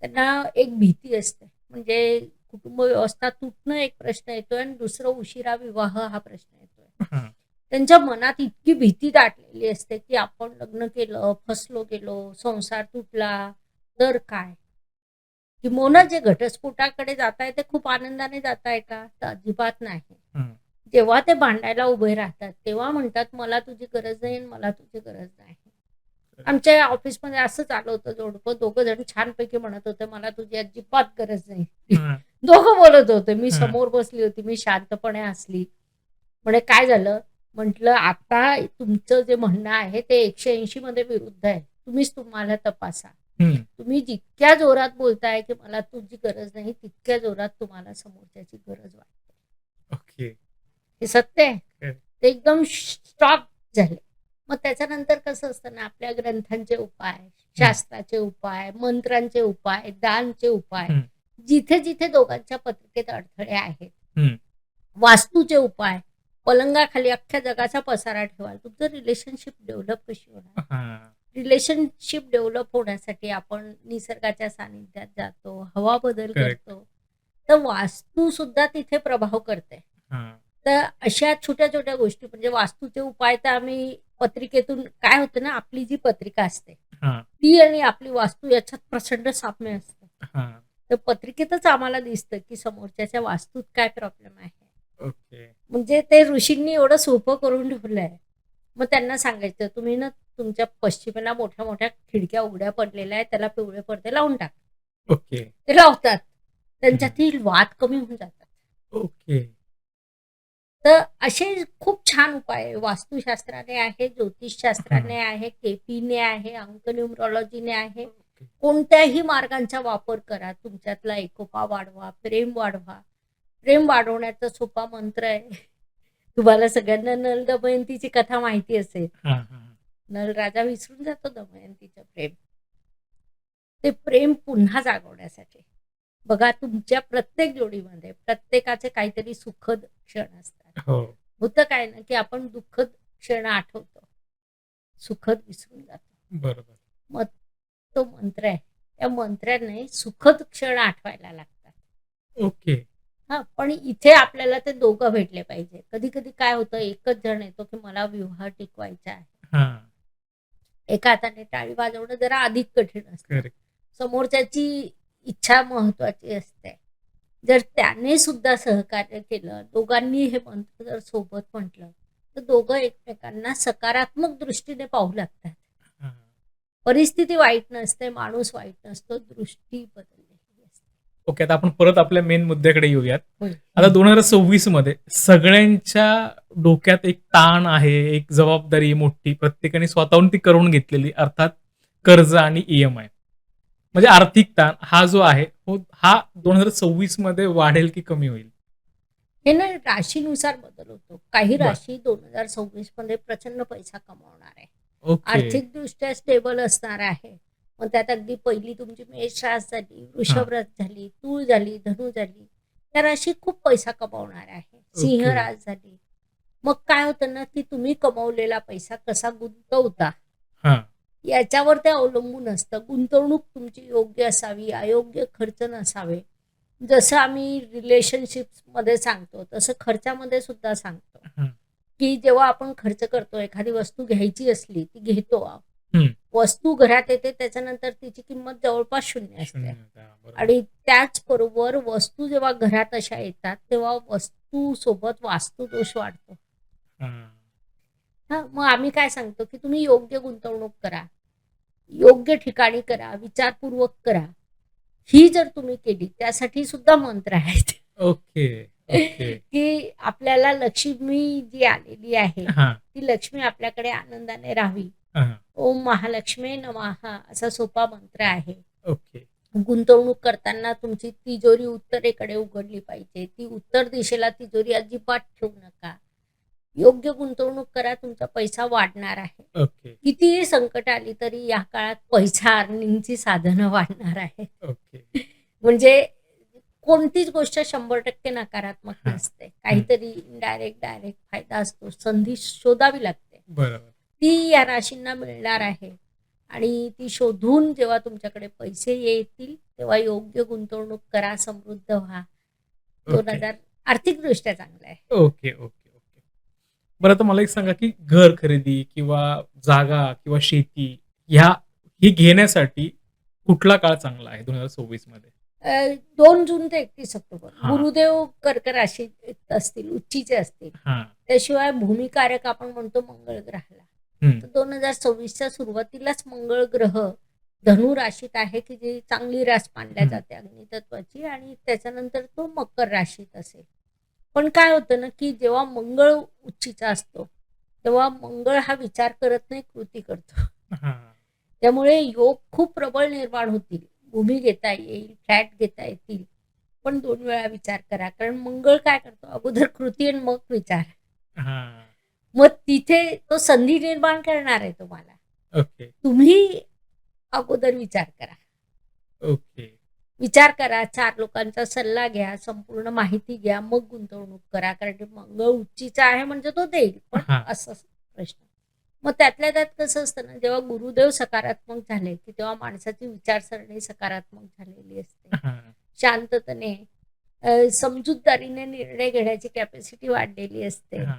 त्यांना एक भीती असते. म्हणजे कुटुंब व्यवस्था तुटणं एक प्रश्न येतोय आणि दुसरं उशिरा विवाह हा प्रश्न येतोय. हां. त्यांच्या मनात इतकी भीती दाटलेली असते की आपण लग्न केलं, फसलो गेलो, संसार तुटला तर काय? किंबहुना जे घटस्फोटाकडे जाताय ते खूप आनंदाने जाताय का? तर अजिबात नाही. हं. जेव्हा ते भांडायला उभे राहतात तेव्हा म्हणतात मला तुझी गरज नाही आणि मला तुझी गरज नाही. आमच्या ऑफिसमध्ये असं चालू होतं जोडपं. दोघं जण छानपैकी म्हणत होते मला तुझी अजिबात गरज नाही. हां. दोघं बोलत होते. मी हां. समोर बसली होती. मी शांतपणे हसली. म्हणे काय झालं? म्हटलं आता तुमचं जे म्हणणं आहे ते 180 मध्ये विरुद्ध आहे. तुम्हीच तुम्हाला तपासा. हं. तुम्ही जितक्या जोरात बोलताय की मला तुझी गरज नाही, तितक्या जोरात तुम्हाला समोरच्याची गरज वाटते. ओके. हे सत्य आहे. हं. ते एकदम स्टॉप झाले. मग त्याच्यानंतर कसं असतं ना, आपल्या ग्रंथांचे उपाय, शास्त्राचे उपाय, मंत्रांचे उपाय, दानचे उपाय, हं. जिथे जिथे दोघांच्या पत्रिकेत अडथळे आहेत, हं. वास्तूचे उपाय, पलंगाखाली अख्ख्या जगाचा पसारा ठेवाल, तुमचं रिलेशनशिप डेव्हलप कशी होणार? हां. रिलेशनशिप डेव्हलप होण्यासाठी आपण निसर्गाच्या सानिध्यात जातो, हवा बदल Correct. करतो. तर वास्तू सुद्धा तिथे प्रभाव करते. हां. तर अशा छोट्या-छोट्या गोष्टी म्हणजे वास्तूचे उपाय तर आम्ही पत्रिकेतून काय होतं ना, आपली जी पत्रिका असते, हां. ती आणि आपली वास्तू याच्यात प्रचंड साम्य असतं. हां. तर पत्रिकेतच आम्हाला दिसतं, की समोरच्याच्या वास्तूत काय प्रॉब्लेम आहे. ओके. म्हणजे ते ऋषींनी एवढं सोपं करून ठेवलंय. मग त्यांना सांगायचं, तुम्ही ना तुमच्या पश्चिमेला मोठ्या-मोठ्या खिडक्या उघड्या पडलेल्या आहेत, त्याला पिवळे पडदे लावून टाका. ओके. ते लावतात. त्यांच्यातील वाद कमी होऊन जातात. ओके. तर असे खूप छान उपाय आहे. वास्तुशास्त्राने आहे, ज्योतिषशास्त्राने आहे, केपीने आहे, अंक न्यूमरॉलॉजीने आहे. कोणत्याही मार्गांचा वापर करा. तुमच्यातला एकोपा वाढवा, प्रेम वाढवा. प्रेम वाढवण्याचा सोपा मंत्र आहे. तुम्हाला सगळ्यांना नल दमयंतीची कथा माहिती असेल. हां, हां. नल राजा विसरून जातो दमयंतीचं प्रेम. ते प्रेम पुन्हा जागवण्यासाठी. बघा तुमच्या प्रत्येक जोडीमध्ये प्रत्येकाचे काहीतरी सुखद क्षण असतात. हो. होतं काय ना, की आपण दुःखद क्षण आठवतो. सुखद विसरून जातो. बरोबर. मग तो मंत्र आहे. त्या मंत्राने सुखद क्षण आठवायला लागतात. ओके. हां, पण इथे आपल्याला ते दोघं भेटले पाहिजे. कधी-कधी काय होतं एकच जण येतो, की मला विवाह टिकवायचा आहे. हां. एका हाताने टाळी वाजवणं जरा अधिक कठीण असतं. करेक्ट. समोरच्याची इच्छा महत्वाची असते. जर त्याने सुद्धा सहकार्य केलं, दोघांनी हे मंत्र जर सोबत म्हटलं, तर दोघं एकमेकांना सकारात्मक दृष्टीने पाहू लागतात. हां. परिस्थिती वाईट नसते, माणूस वाईट नसतो, दृष्टी बदललेली असते. ओके. आता आपण परत आपल्या मेन मुद्द्याकडे येऊयात. होय. आता 2026 मध्ये सगळ्यांच्या डोक्यात एक ताण आहे, एक जबाबदारी मोठी प्रत्येकाने स्वतःहून ती करून घेतलेली. अर्थात कर्ज आणि ईएमआय म्हणजे आर्थिक ताण हा जो आहे हा 2026 मध्ये वाढेल की कमी होईल? हे ना राशीनुसार बदल होतो. काही बर. राशी 2026 मध्ये प्रचंड पैसा कमावणार आहे. ओके. आर्थिकदृष्ट्या स्टेबल असणार आहे. मग त्यात अगदी पहिली तुमची मेष रास झाली, हा. वृषभ रास झाली, तूळ झाली, धनु झाली. त्या राशी खूप पैसा कमावणार आहे. सिंह ओके. रास झाली. मग काय होतं ना, की तुम्ही कमावलेला पैसा कसा गुंतवता हा. याच्यावर ते अवलंबून असतं. गुंतवणूक तुमची योग्य असावी, अयोग्य खर्च नसावे. जसं आम्ही रिलेशनशिप्समध्ये सांगतो, तसं खर्चामध्ये सुद्धा सांगतो, हं. की जेव्हा आपण खर्च करतो, एखादी वस्तू घ्यायची असली, ती घेतो. हं. वस्तू घरात येते, त्याच्यानंतर तिची किंमत जवळपास शून्य शून्य असते. होता. बरोबर. आणि त्याचबरोबर वस्तू जेव्हा घरात अशा येतात, तेव्हा वस्तू सोबत वास्तुदोष वाढतो. हा. मग आम्ही काय सांगतो, की तुम्ही योग्य गुंतवणूक करा, योग्य ठिकाणी करा, विचारपूर्वक करा. ही जर तुम्ही केली, त्यासाठी सुद्धा मंत्र आहेत. ओके. ओके. की आपल्याला लक्ष्मी जी आलेली आहे, हा. ती लक्ष्मी आपल्याकडे आनंदाने राहावी. हा. ओम महालक्ष्मी नमः असा सोपा मंत्र आहे. ओके. गुंतवणूक करताना तुमची तिजोरी उत्तरेकडे उघडली पाहिजे. ती उत्तर दिशेला तिजोरी अजिबात ठेवू नका. योग्य गुंतवणूक करा, तुमचा पैसा वाढणार आहे. ओके. कितीही संकट आली तरी या काळात पैसा अर्निंगची साधनं वाढणार आहेत. ओके. म्हणजे कोणतीच गोष्ट 100% नकारात्मक हा. नसते. काहीतरी इनडायरेक्ट डायरेक्ट फायदा असतो. संधी शोधावी लागते. बरोबर. ती या राशींना मिळणार आहे. आणि ती शोधून जेव्हा तुमच्याकडे पैसे येतील, तेव्हा योग्य गुंतवणूक करा, समृद्ध व्हा. ओके. 2000 आर्थिकदृष्ट्या चांगलं आहे. ओके. ओके. ओके. बरं, आता मला एक सांगा, की घर खरेदी किंवा जागा किंवा शेती ही घेण्यासाठी कुठला काळ चांगला आहे 2026 मध्ये? 2 जून ते 31 ऑक्टोबर. हा. गुरुदेव कर्क राशीत असतील, उच्चीचे असतील. हा. त्याशिवाय भूमिकारक आपण म्हणतो मंगळ ग्रहाला. हं. तर 2026च्या सुरुवातीलाच मंगळ ग्रह धनु राशीत आहे, की जी चांगली रास मानल्या हं. जाते अग्नितत्वाची, आणि त्याच्यानंतर तो मकर राशीत असेल. पण काय होतं ना, की जेव्हा मंगळ उच्चीचा असतो, तेव्हा मंगळ हा विचार करत नाही, कृती करतो. हा. त्यामुळे योग खूप प्रबळ निर्माण होतील. भूमी घेता येईल, फ्लॅट घेता येतील. पण 2 वेळा विचार करा. कारण मंगळ काय करतो, अगोदर कृती आणि मग विचार. हा. मग तिथे तो संधी निर्माण करणार आहे तुम्हाला. ओके. तुम्ही अगोदर विचार करा. ओके. विचार करा, 4 लोकांचा सल्ला घ्या, संपूर्ण माहिती घ्या, मग गुंतवणूक करा. कारण की मंगळ उच्चीचा आहे म्हणजे तो देईल. पण हा. असं प्रश्न. मग त्यातल्या त्यात कसं असतं ना, जेव्हा गुरुदेव सकारात्मक झाले, की तेव्हा माणसाची विचारसरणी सकारात्मक झालेली असते. हा. शांततेने, समजूतदारीने निर्णय घेण्याची कॅपॅसिटी वाढलेली असते. हा.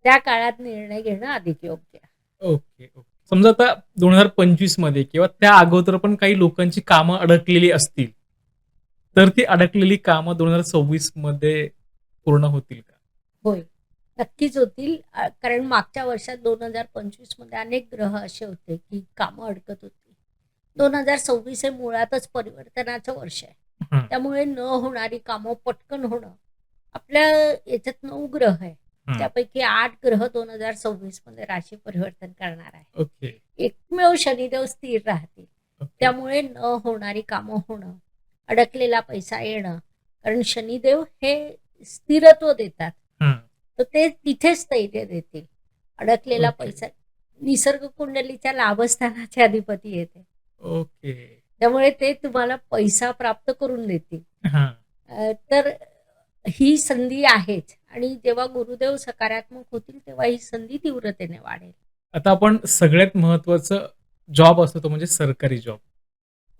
त्या काळात निर्णय घेणं अधिक योग्य. ओके. ओके. समजा आता 2025 मध्ये किंवा त्या अगोदर पण काही लोकांची कामं अडकलेली असतील, तर ती अडकलेली कामं 2026 मध्ये पूर्ण होतील का? होय. नक्कीच होतील. कारण मागच्या वर्षात 2025 मध्ये अनेक ग्रह असे होते, की कामं अडकत होती. 2026 हे मुळातच परिवर्तनाचं वर्ष आहे. हं. त्यामुळे न होणारी कामं पटकन होणं. आपल्या याच्यात 9 ग्रह आहे. हं. त्यापैकी 8 ग्रह 2026 मध्ये राशी परिवर्तन करणार आहे. ओके. एकमेव शनिदेव स्थिर राहतील. ओके. त्यामुळे न होणारी कामं होणं, अडकलेला पैसा येणं. कारण शनिदेव हे स्थिरत्व देतात. हं. तर ते तिथेच स्थैर्य देतील. अडकलेला ओके. पैसा निसर्ग कुंडलीच्या लाभस्थानाचे अधिपती येते. ओके. त्यामुळे ते तुम्हाला पैसा प्राप्त करून देतील. हां. तर ही संधी आहेच. आणि जेव्हा गुरुदेव सकारात्मक होतील, तेव्हा ही संधी तीव्रतेने वाढेल. आता आपण सगळ्यात महत्त्वाचं जॉब असतो तो म्हणजे सरकारी जॉब.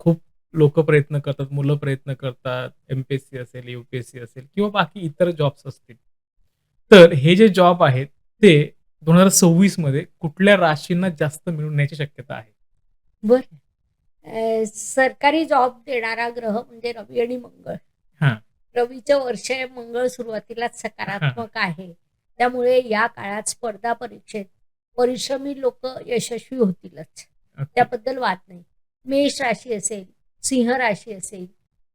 खूप लोकं प्रयत्न करतात, मुलं प्रयत्न करतात. एम-पी-एस-सी असेल, यू-पी-एस-सी असेल किंवा बाकी इतर जॉब्स असतील. तर हे जे जॉब आहेत ते 2026 मध्ये कुठल्या राशींना जास्त मिळण्याची शक्यता आहे? बरं. सरकारी जॉब देणारा ग्रह म्हणजे रवी आणि मंगळ. हां. रवीचं वर्ष मंगळ सुरुवातीलाच सकारात्मक आहे. त्यामुळे या काळात स्पर्धा परीक्षेत परिश्रमी लोक यशस्वी होतीलच. ओके. त्याबद्दल वाद नाही. मेष राशी असेल, सिंह राशी असेल,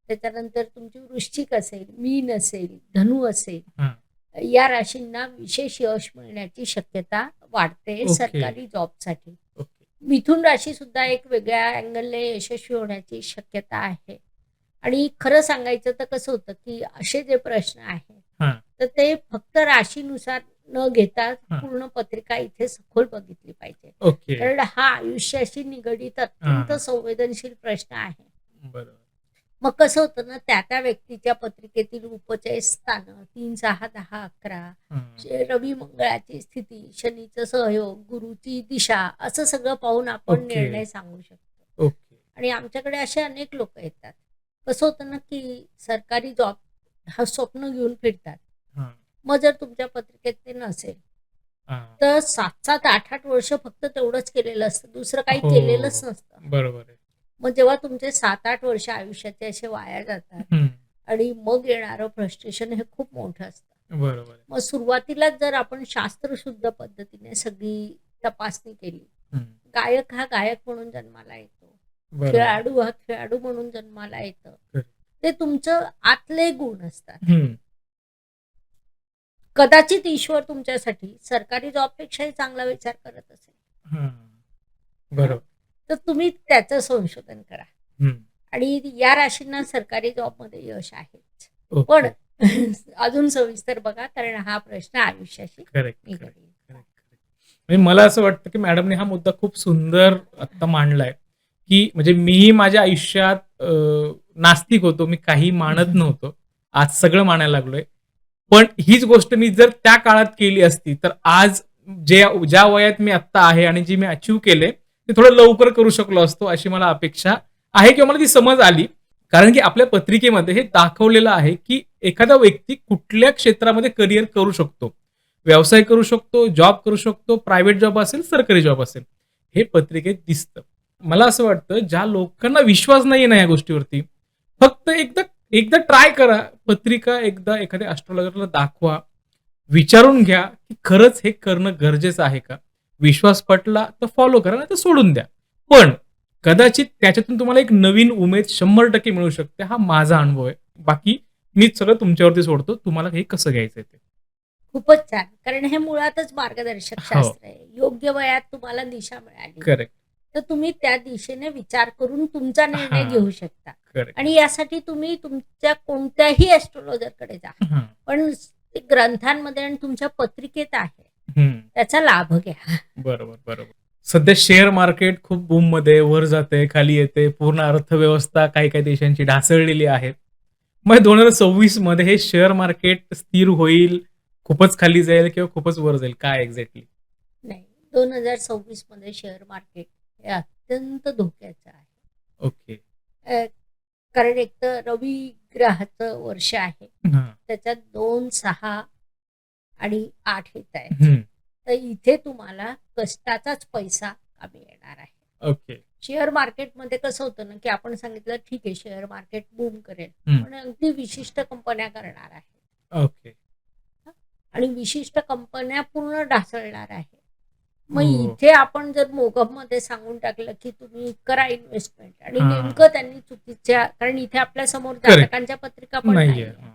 त्याच्यानंतर तुमची वृश्चिक असेल, मीन असेल, धनु असेल, हां. या राशींना विशेष यश मिळण्याची शक्यता वाढते ओके. सरकारी जॉबसाठी. ओके. मिथुन राशी सुद्धा एक वेगळ्या अँगलने यशस्वी होण्याची शक्यता आहे. आणि खरं सांगायचं तर कसं होतं, की असे जे प्रश्न आहेत, हां, तर ते फक्त राशीनुसार न घेता हां. पूर्ण पत्रिका इथे सखोल बघितली पाहिजे. ओके. कारण हा आयुष्याशी निगडीत अत्यंत हां. संवेदनशील प्रश्न आहे. बरोबर. मग कसं होतं ना, त्या व्यक्तीच्या पत्रिकेतील उपचय स्थानं 3, 6, 10, 11, हां. रवी मंगळाची स्थिती, शनीचं सहयोग, गुरुची दिशा, असं सगळं पाहून आपण ओके. निर्णय सांगू शकतो. ओके. आणि आमच्याकडे असे अनेक लोक येतात. कसं होतं ना, की सरकारी जॉब हा स्वप्न घेऊन फिरतात. हां, मग जर तुमच्या पत्रिकेत ते नसेल, हां. तर 7-7, 8-8 वर्ष फक्त तेवढंच केलेलं असतं. दुसरं काही हो. केलेलंच नसतं. बरोबर आहे. मग जेव्हा तुमचे 7-8 वर्ष आयुष्याचे असे वाया जातात हं. आणि मग येणारं फ्रस्ट्रेशन हे खूप मोठं असतं. बरोबर आहे. मग सुरुवातीलाच जर आपण शास्त्रशुद्ध पद्धतीने सगळी तपासणी केली, हं. गायक हा गायक म्हणून जन्माला येतो, बरोबर. खेळाडू हा खेळाडू म्हणून जन्माला येतं. खरं. ते तुमचं आतले गुण असतात. हं. कदाचित ईश्वर तुमच्यासाठी सरकारी जॉबपेक्षाही चांगला विचार करत असेल. हां. हां? बरोबर. तर तुम्ही त्याचं संशोधन करा. हं. आणि या राशींना सरकारी जॉबमध्ये यश आहेच. पण ओके. अजून सविस्तर बघा, कारण हा प्रश्न आयुष्याशी करेक्ट, निगडीत करेक्ट, आहे. Correct, correct. म्हणजे मला असं वाटतं, की मॅडमने हा मुद्दा खूप सुंदर आत्ता मांडलाय, की म्हणजे मीही माझ्या आयुष्यात नास्तिक होतो. मी काही मानत नव्हतो. आज सगळं मानायला लागलोय. पण हीच गोष्ट मी जर त्या काळात केली असती, तर आज ज्या वयात मी आत्ता आहे आणि जी मी अचीव्ह केलंय, ते थोडं लवकर करू शकलो असतो, अशी मला अपेक्षा आहे किंवा मला ती समज आली. कारण की आपल्या पत्रिकेमध्ये हे दाखवलेलं आहे, की एखादा व्यक्ती कुठल्या क्षेत्रामध्ये करिअर करू शकतो. व्यवसाय करू शकतो, जॉब करू शकतो, प्रायव्हेट जॉब असेल, सरकारी जॉब असेल. हे पत्रिकेत दिसतं. मला असं वाटतं, ज्या लोकांना विश्वास नाहीये ना या गोष्टीवरती, फक्त एकदा एकदा ट्राय करा. पत्रिका एकदा एखाद्या एस्ट्रोलॉजरला दाखवा. विचारून घ्या, की खरंच हे करणं गरजेचं आहे का? विश्वास पटला तर फॉलो करा, नाहीतर सोडून द्या. पण कदाचित त्याच्यातून तुम्हाला एक नवीन उमेद 100% मिळू शकते. हा माझा अनुभव आहे. बाकी मीच सगळं तुमच्यावरती सोडतो. तुम्हाला हे कसं घ्यायचंय ते. खूपच छान. कारण हे मुळातच मार्गदर्शक हो. शास्त्र आहे. योग्य वयात तुम्हाला दिशा मिळाली, करेक्ट. तर तुम्ही त्या दिशेने विचार करून तुमचा निर्णय हां. घेऊ शकता. करेक्ट. आणि यासाठी तुम्ही तुमच्या कोणत्याही ॲस्ट्रोलॉजरकडे जा. हां. पण ते ग्रंथांमध्ये आणि तुमच्या पत्रिकेत आहे. हं. त्याचा लाभ घ्या. बरोबर, बरोबर. सध्या शेअर मार्केट खूप बूममध्ये वर जाते, खाली येते. पूर्ण अर्थव्यवस्था काही-काही देशांची ढासळलेली आहे. मग 2026 मध्ये हे शेअर मार्केट स्थिर होईल, खूपच खाली जाईल किंवा खूपच वर जाईल? काय एक्झॅक्टली? नाही, 2026 मध्ये शेअर मार्केट हे अत्यंत धोक्याचं आहे. ओके. अ, कारण एक तर रवी ग्रहाचं वर्ष आहे. हां. त्याच्यात 2, 6 आणि 8 येत आहे. हं. तर इथे तुम्हाला कष्टाचाच पैसा कामी येणार आहे. ओके. शेअर मार्केटमध्ये कसं होतं ना, की आपण सांगितलं ठीक आहे शेअर मार्केट बूम करेल, हं. पण अगदी विशिष्ट कंपन्या करणार आहे. ओके. आणि विशिष्ट कंपन्या पूर्ण ढासळणार आहे. मग हो. इथे आपण जर मोगममध्ये सांगून टाकलं, की तुम्ही करा इन्व्हेस्टमेंट आणि हां. नेमकं त्यांनी चुकीच्या, कारण इथे आपल्या समोर Correct. जातकांच्या पत्रिका पण नाहीये. नाहीये. हां.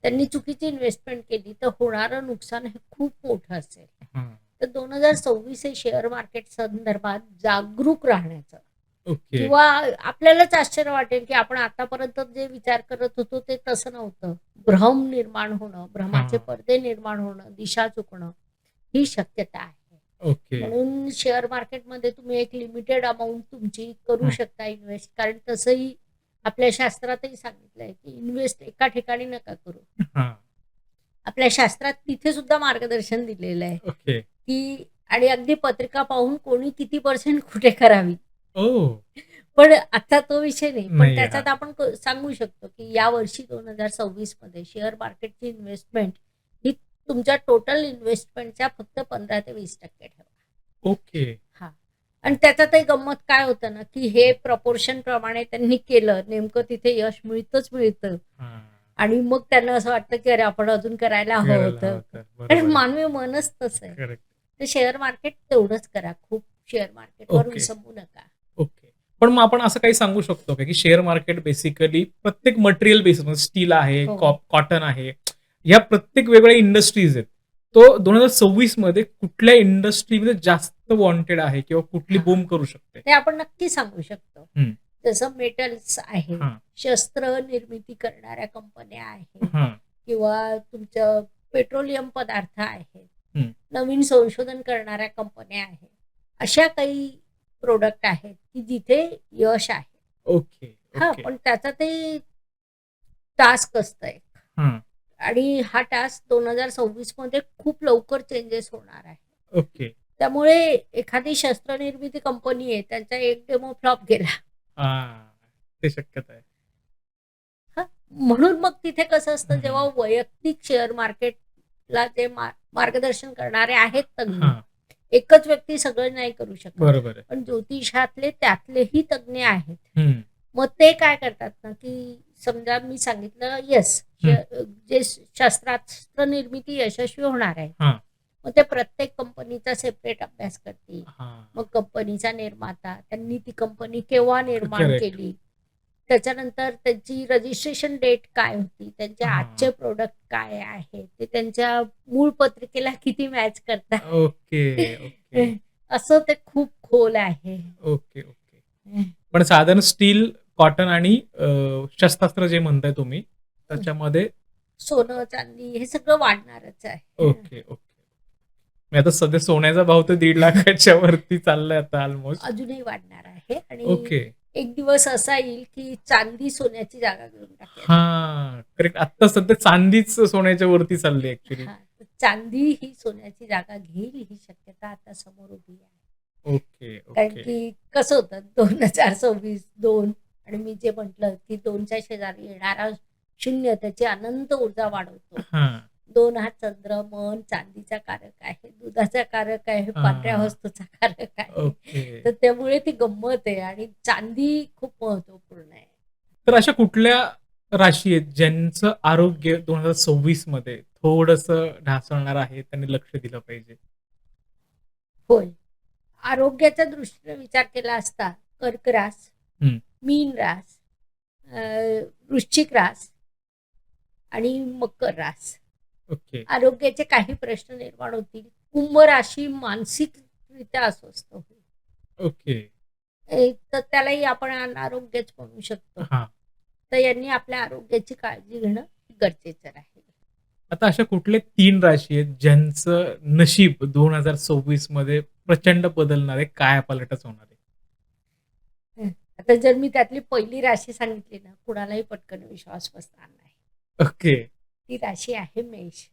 त्यांनी चुकीची इन्व्हेस्टमेंट केली तर होणारं नुकसान हे खूप मोठं असेल. हां. तर 2026 हे शेअर मार्केट संदर्भात जागरूक राहण्याचं, ओके. किंवा आपल्यालाच आश्चर्य वाटेल, की आपण आतापर्यंत जे विचार करत होतो ते तसं नव्हतं. भ्रम निर्माण होणं, भ्रमाचे हां. पडदे निर्माण होणं, दिशा चुकणं ही शक्यता आहे. ओके. म्हणून शेअर मार्केटमध्ये तुम्ही एक लिमिटेड अमाउंट तुमची करू हं. शकता इन्व्हेस्ट. कारण तसंही आपल्या शास्त्रातही सांगितलंय, की इन्व्हेस्ट एका ठिकाणी नका करू. हां. आपल्या शास्त्रात तिथे सुद्धा मार्गदर्शन दिलेलं आहे, ओके. की आणि अगदी पत्रिका पाहून कोणी किती पर्सेंट कुठे करावी. ओह! पण आता तो विषय नाही. पण नाहीये. त्याच्यात हां. आपण सांगू शकतो, की यावर्षी 2026 मध्ये शेअर मार्केटची इन्व्हेस्टमेंट ही तुमच्या टोटल इन्व्हेस्टमेंटच्या फक्त 15 ते 20% ठेवा. ओके. हां. आणि त्याच्यातही गंमत काय होतं ना, की हे प्रपोर्शन प्रमाणे त्यांनी केलं, नेमकं तिथे यश मिळतं. हां. आणि मग त्यांना असं वाटतं, की अरे आपण अजून करायला हवं करायला होतं. हवं होतं. कारण बरोबर आहे. मानवी मनच तसं आहे. करेक्ट. तर शेअर मार्केट तेवढंच करा. खूप शेअर मार्केटवर ओके. विसंबू नका. ओके. पण मग आपण असं काही सांगू शकतो का, की शेअर मार्केट बेसिकली प्रत्येक मटेरियल बेसिस म्हणजे स्टील आहे, हो. कॉटन आहे. ह्या प्रत्येक वेगवेगळ्या इंडस्ट्रीज आहेत. तो 2026 मध्ये कुठल्या इंडस्ट्रीमध्ये जास्त वॉन्टेड आहे किंवा कुठली हा. बूम करू शकते? ते आपण नक्की सांगू शकतो. हं. जसं मेटल्स आहे, हां. शस्त्र निर्मिती करणाऱ्या कंपन्या आहेत हां. किंवा तुमचं पेट्रोलियम पदार्थ आहेत, हं. नवीन संशोधन करणाऱ्या कंपन्या आहेत. अशा काही प्रोडक्ट आहेत की जिथे यश आहे. ओके, हा, ओके. पण त्याचा ते टास्क असतंय हां. आणि हा टास्क 2026 मध्ये खूप लवकर चेंजेस होणार आहे. ओके. त्यामुळे एखादी शस्त्रनिर्मिती कंपनी आहे, त्यांचा एक डेमो फ्लॉप गेला. हां. ते शक्यता आहे. हां, म्हणून मग तिथे कसं असतं, जेव्हा हं. वैयक्तिक शेअर मार्केटला जे मार्गदर्शन करणारे आहेत तज्ञ, हां. एकच व्यक्ती सगळं नाही करू शकत. बरोबर आहे. पण ज्योतिषातले त्यातलेही तज्ञ आहेत. हं. मग ते काय करतात ना, की समजा मी सांगितलं येस, जे शस्त्रास्त्र निर्मिती यशस्वी होणार आहे. हां. मग ते प्रत्येक कंपनीचा सेपरेट अभ्यास करतील. हां. मग कंपनीचा निर्माता, त्यांनी ती कंपनी केव्हा निर्माण करेक्ट. केली, त्याच्यानंतर त्यांची रजिस्ट्रेशन डेट काय होती, त्यांचे हां. आजचे प्रोडक्ट काय आहे, ते त्यांच्या मूळ पत्रिकेला किती मॅच करतात. Okay, okay. असं ते खूप खोल आहे. Okay, okay. पण साधारण स्टील, कॉटन आणि शस्त्रास्त्र जे म्हणताय तुम्ही, त्याच्यामध्ये सोनं, चांदी हे सगळं वाढणारच आहे. Okay, okay. म्हणजे आता सध्या सोन्याचा भाव तर 1,50,000च्या वरती चाललाय आता ऑलमोस्ट. अजूनही वाढणार आहे आणि ओके. एक दिवस असा येईल की चांदी सोन्याची जागा घेऊन टाकेल. हां, करेक्ट. आता सध्या चांदीच सोन्याच्या वरती चालली ॲक्चुअली. हां, तर चांदी ही सोन्याची जागा घेईल ही शक्यता आता समोर उभी आहे. ओके, कारण ओके. की कसं होतं 2026 2 आणि मी जे म्हटलं की 2च्या शेजारी येणारा शून्य त्याची अनंत ऊर्जा वाढवतो. हां. 2 हा चंद्र, मन, चांदीचा कारक आहे, दुधाचा कारक आहे, पांढऱ्या हां. वस्तूचा कारक आहे. ओके. तर त्यामुळे ती गंमत आहे आणि चांदी खूप महत्वपूर्ण आहे. तर अशा कुठल्या राशी आहेत ज्यांचं आरोग्य 2026 मध्ये थोडंसं ढासळणार आहे, त्यांनी लक्ष दिलं पाहिजे? होय. आरोग्याच्या दृष्टीने विचार केला असता कर्क रास, हं. मीन रास, वृश्चिक रास आणि मकर रास. ओके. आरोग्याचे काही प्रश्न निर्माण होतील. कुंभ राशी मानसिकरित्या अस्वस्थ होईल. ओके. तर त्यालाही आपण अनारोग्यच म्हणू शकतो. हां. तर यांनी आपल्या आरोग्याची काळजी घेणं गरजेचं राहील. आता अशा कुठल्या 3 राशी आहेत ज्यांचं नशीब 2026 मध्ये प्रचंड बदलणार आहे, कायापालटच होणार आहे? आता जर मी त्यातली पहिली राशी सांगितली ना, कुणालाही पटकन विश्वास बसणार नाही. ओके. ती राशी आहे मेष.